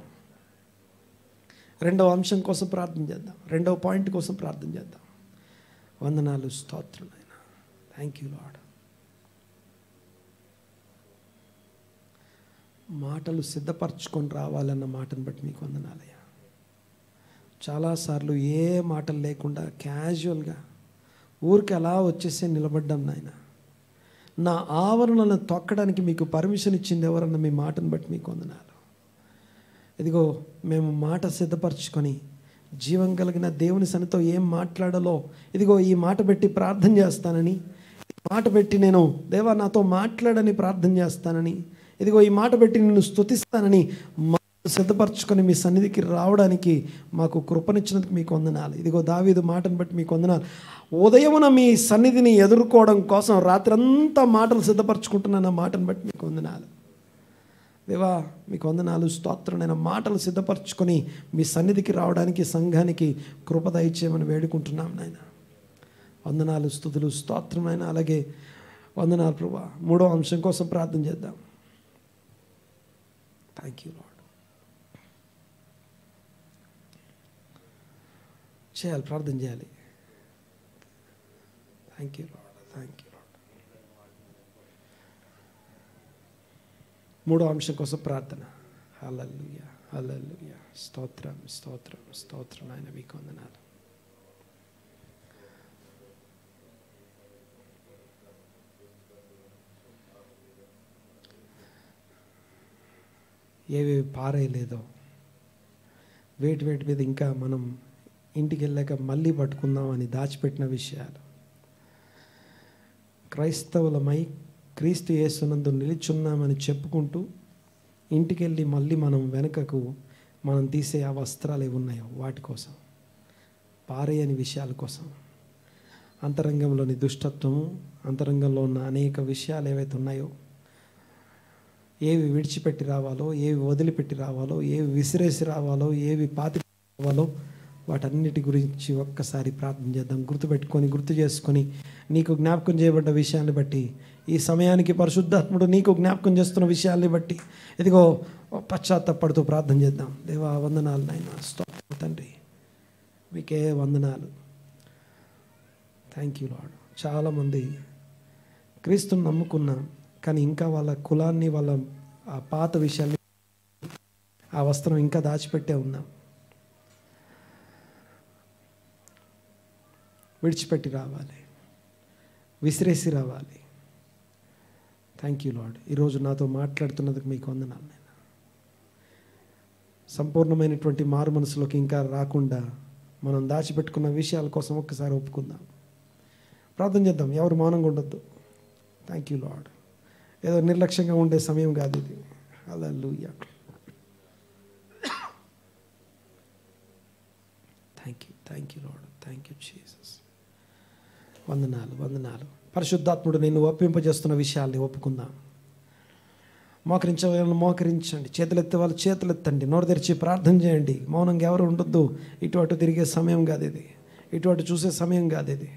రెండవ అంశం కోసం ప్రార్థన చేద్దాం. రెండవ పాయింట్ కోసం ప్రార్థన చేద్దాం. వందనాలు, స్తోత్రం నాయన. Thank you lord. మాటలు సిద్ధపరచుకొని రావాలన్న మాటను బట్టి మీకు వందనాలయ్యా. చాలాసార్లు ఏ మాటలు లేకుండా క్యాజువల్గా ఊరికి అలా వచ్చేసి నిలబడ్డాం నాయన. నా ఆవరణలను తొక్కడానికి మీకు పర్మిషన్ ఇచ్చింది ఎవరన్న మీ మాటను బట్టి మీకు వందనాలు. ఇదిగో మేము మాట సిద్ధపరచుకొని జీవం కలిగిన దేవుని సన్నిధితో ఏం మాట్లాడాలో ఇదిగో ఈ మాట పెట్టి ప్రార్థన చేస్తానని, మాట పెట్టి నేను దేవా నాతో మాట్లాడని ప్రార్థన చేస్తానని, ఇదిగో ఈ మాట పెట్టి నిన్ను స్తుతిస్తానని సిద్ధపరచుకొని మీ సన్నిధికి రావడానికి మాకు కృపనిచ్చినందుకు మీకు వందనాలు. ఇదిగో దావీదు మాటను బట్టి మీకు వందనాలు. ఉదయమున మీ సన్నిధిని ఎదుర్కోవడం కోసం రాత్రంతా మాటలు సిద్ధపరచుకుంటున్నాను. మాటను బట్టి మీకు వందనాలు దేవా, మీకు వందనాలు, స్తోత్రం. నేను మాటలు సిద్ధపరచుకొని మీ సన్నిధికి రావడానికి సంఘానికి కృప దయచేయమని వేడుకుంటున్నాం నాయన. వందనాలు, స్తుతులు, స్తోత్రం నాయన. అలాగే వందనాలు ప్రభువా. మూడో అంశం కోసం ప్రార్థన చేద్దాం. Thank you lord. చేయాలి, ప్రార్థన చేయాలి. Thank you lord, thank you lord. మూడో అంశం కోసం ప్రార్థన. హల్లెలూయా, హల్లెలూయా. స్తోత్రం, స్తోత్రం, స్తోత్రం నాయన, మీకు వందనాలు. ఏవేవి పారేయలేదో వేటి మీద ఇంకా మనం ఇంటికి వెళ్ళాక మళ్ళీ పట్టుకుందామని దాచిపెట్టిన విషయాలు, క్రైస్తవులమై క్రీస్తు యేసునందు నిలిచున్నామని చెప్పుకుంటూ ఇంటికి వెళ్ళి మళ్ళీ మనం వెనుకకు మనం తీసే ఆ వస్త్రాలు ఏవి ఉన్నాయో వాటి కోసం, పారేయని విషయాల కోసం, అంతరంగంలోని దుష్టత్వము, అంతరంగంలో ఉన్న అనేక విషయాలు ఏవైతే ఉన్నాయో, ఏవి విడిచిపెట్టి రావాలో, ఏవి వదిలిపెట్టి రావాలో, ఏవి విసిరేసి రావాలో, ఏవి పాతి రావాలో, వాటన్నిటి గురించి ఒక్కసారి ప్రార్థన చేద్దాం. గుర్తు చేసుకొని నీకు జ్ఞాపకం చేయబడ్డ విషయాన్ని బట్టి, ఈ సమయానికి పరిశుద్ధాత్ముడు నీకు జ్ఞాపకం చేస్తున్న విషయాల్ని బట్టి ఇదిగో పశ్చాత్తాపడుతూ ప్రార్థన చేద్దాం. దేవా వందనాలు నాయన, స్తోత్రం తండ్రి, మీకే వందనాలు. Thank you lord. చాలామంది క్రీస్తుని నమ్ముకున్నాం, కానీ ఇంకా వాళ్ళ కులాన్ని, వాళ్ళ ఆ పాత విషయాల్ని, ఆ వస్త్రం ఇంకా దాచిపెట్టే ఉన్నాం. విడిచిపెట్టి రావాలి, విసిరేసి రావాలి. Thank you lord. ఈరోజు నాతో మాట్లాడుతున్నందుకు మీకు వందనాలు నాయన. సంపూర్ణమైనటువంటి మారు మనసులోకి ఇంకా రాకుండా మనం దాచిపెట్టుకున్న విషయాల కోసం ఒక్కసారి ఒప్పుకుందాం, ప్రార్థన చేద్దాం. ఎవరు మౌనంగా ఉండొద్దు. Thank you lord. ఏదో నిర్లక్ష్యంగా ఉండే సమయం కాదు ఇది. Hallelujah. Thank you lord. Thank you Jesus. వందనాలు. పరిశుద్ధాత్ముడు నిన్ను ఒప్పింపజేస్తున్న విషయాల్ని ఒప్పుకుందాం. మోకరించండి. చేతులెత్తే వాళ్ళు చేతులెత్తండి. నోరు తెరిచి ప్రార్థన చేయండి. మౌనంగా ఎవరు ఉండొద్దు. ఇటు అటు తిరిగే సమయం కాదు ఇది. ఇటు అటు చూసే సమయం కాదు ఇది.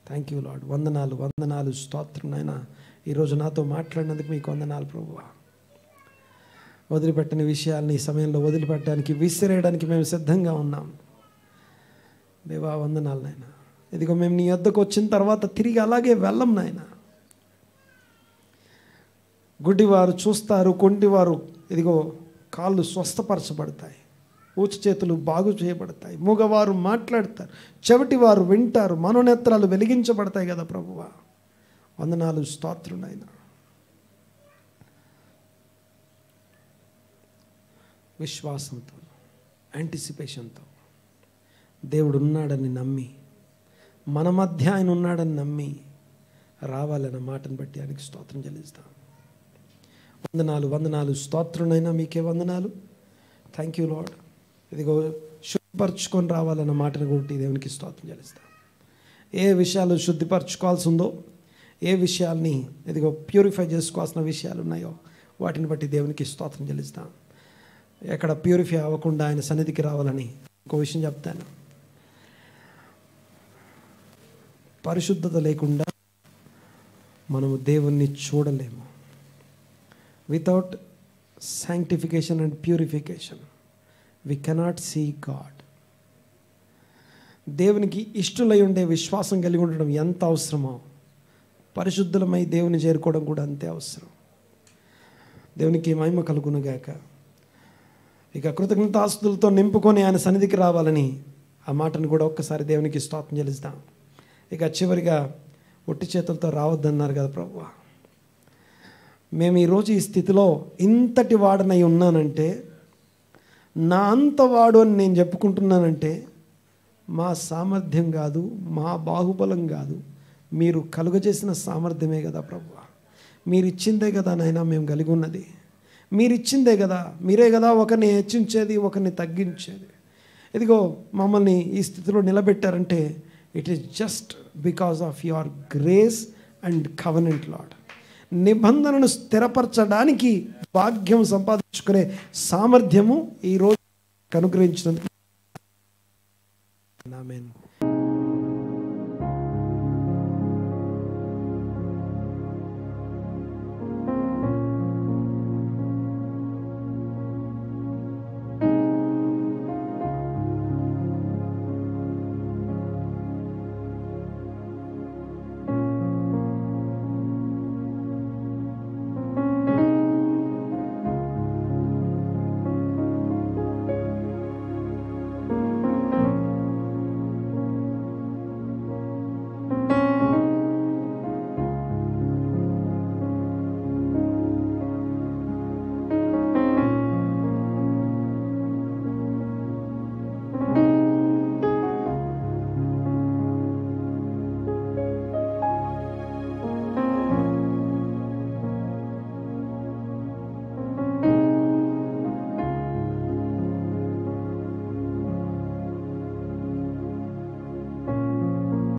Thank you lord. వందనాలు, స్తోత్రం నాయన. ఈరోజు నాతో మాట్లాడినందుకు మీకు వందనాలు ప్రభువా. వదిలిపెట్టని విషయాల్ని ఈ సమయంలో వదిలిపెట్టడానికి, విసిరేయడానికి మేము సిద్ధంగా ఉన్నాం. దేవా వందనాలు నాయన. ఇదిగో మేము నీ వద్దకు వచ్చిన తర్వాత తిరిగి అలాగే వెళ్ళం నాయన. గుడ్డివారు చూస్తారు, కొంటివారు ఇదిగో కాళ్ళు స్వస్థపరచబడతాయి, ఊచి చేతులు బాగు చేయబడతాయి, మూగవారు మాట్లాడతారు, చెవిటివారు వింటారు, మనోనేత్రాలు వెలిగించబడతాయి కదా ప్రభువా. వందనాలు, స్తోత్రం నాయన. విశ్వాసంతో, యాంటిసిపేషన్తో దేవుడు ఉన్నాడని నమ్మి, మన మధ్య ఆయన ఉన్నాడని నమ్మి రావాలన్న మాటను బట్టి ఆయనకి స్తోత్రం చెల్లిస్తాం. వందనాలు, స్తోత్రునైనా మీకే వందనాలు. Thank you lord. ఇదిగో శుద్ధిపరచుకొని రావాలన్న మాటను కొట్టి దేవునికి స్తోత్రం చెల్లిస్తాం. ఏ విషయాలు శుద్ధిపరచుకోవాల్సి ఉందో, ఏ విషయాల్ని ఇదిగో ప్యూరిఫై చేసుకోవాల్సిన విషయాలు ఉన్నాయో వాటిని బట్టి దేవునికి స్తోత్రం చెల్లిస్తాం. ఎక్కడ ప్యూరిఫై అవ్వకుండా ఆయన సన్నిధికి రావాలని ఇంకో విషయం చెప్తాను. పరిశుద్ధత లేకుండా మనము దేవుణ్ణి చూడలేము. Without sanctification and purification we cannot see God. దేవునికి ఇష్టలై ఉండే విశ్వాసం కలిగి ఉండడం ఎంత అవసరమో పరిశుద్ధులమై దేవుని చేరుకోవడం కూడా అంతే అవసరం. దేవునికి మహిమ కలుగునుగాక. ఇక కృతజ్ఞతాస్తులతో నింపుకొని ఆయన సన్నిధికి రావాలని ఆ మాటను కూడా ఒక్కసారి దేవునికి స్తోత్రం చెల్లిస్తాం. ఇక చివరిగా ఒట్టి చేతులతో రావద్దన్నారు కదా ప్రభువా. మేము ఈరోజు ఈ స్థితిలో ఇంతటి వాడనై ఉన్నానంటే, నా అంత వాడు అని నేను చెప్పుకుంటున్నానంటే మా సామర్థ్యం కాదు, మా బాహుబలం కాదు, మీరు కలుగజేసిన సామర్థ్యమే కదా ప్రభువా. మీరు ఇచ్చిందే కదా నాయనా మేము కలిగి ఉన్నది. మీరు ఇచ్చిందే కదా, మీరే కదా ఒకరిని హెచ్చించేది, ఒకరిని తగ్గించేది. ఇదిగో మమ్మల్ని ఈ స్థితిలో నిలబెట్టారంటే it is just because of your grace and covenant lord. నిబంధనను స్థిరపరచడానికి భాగ్యం సంపాదించుకునే సామర్థ్యము ఈరోజు అనుగ్రహించినందుకు ఆమేన్.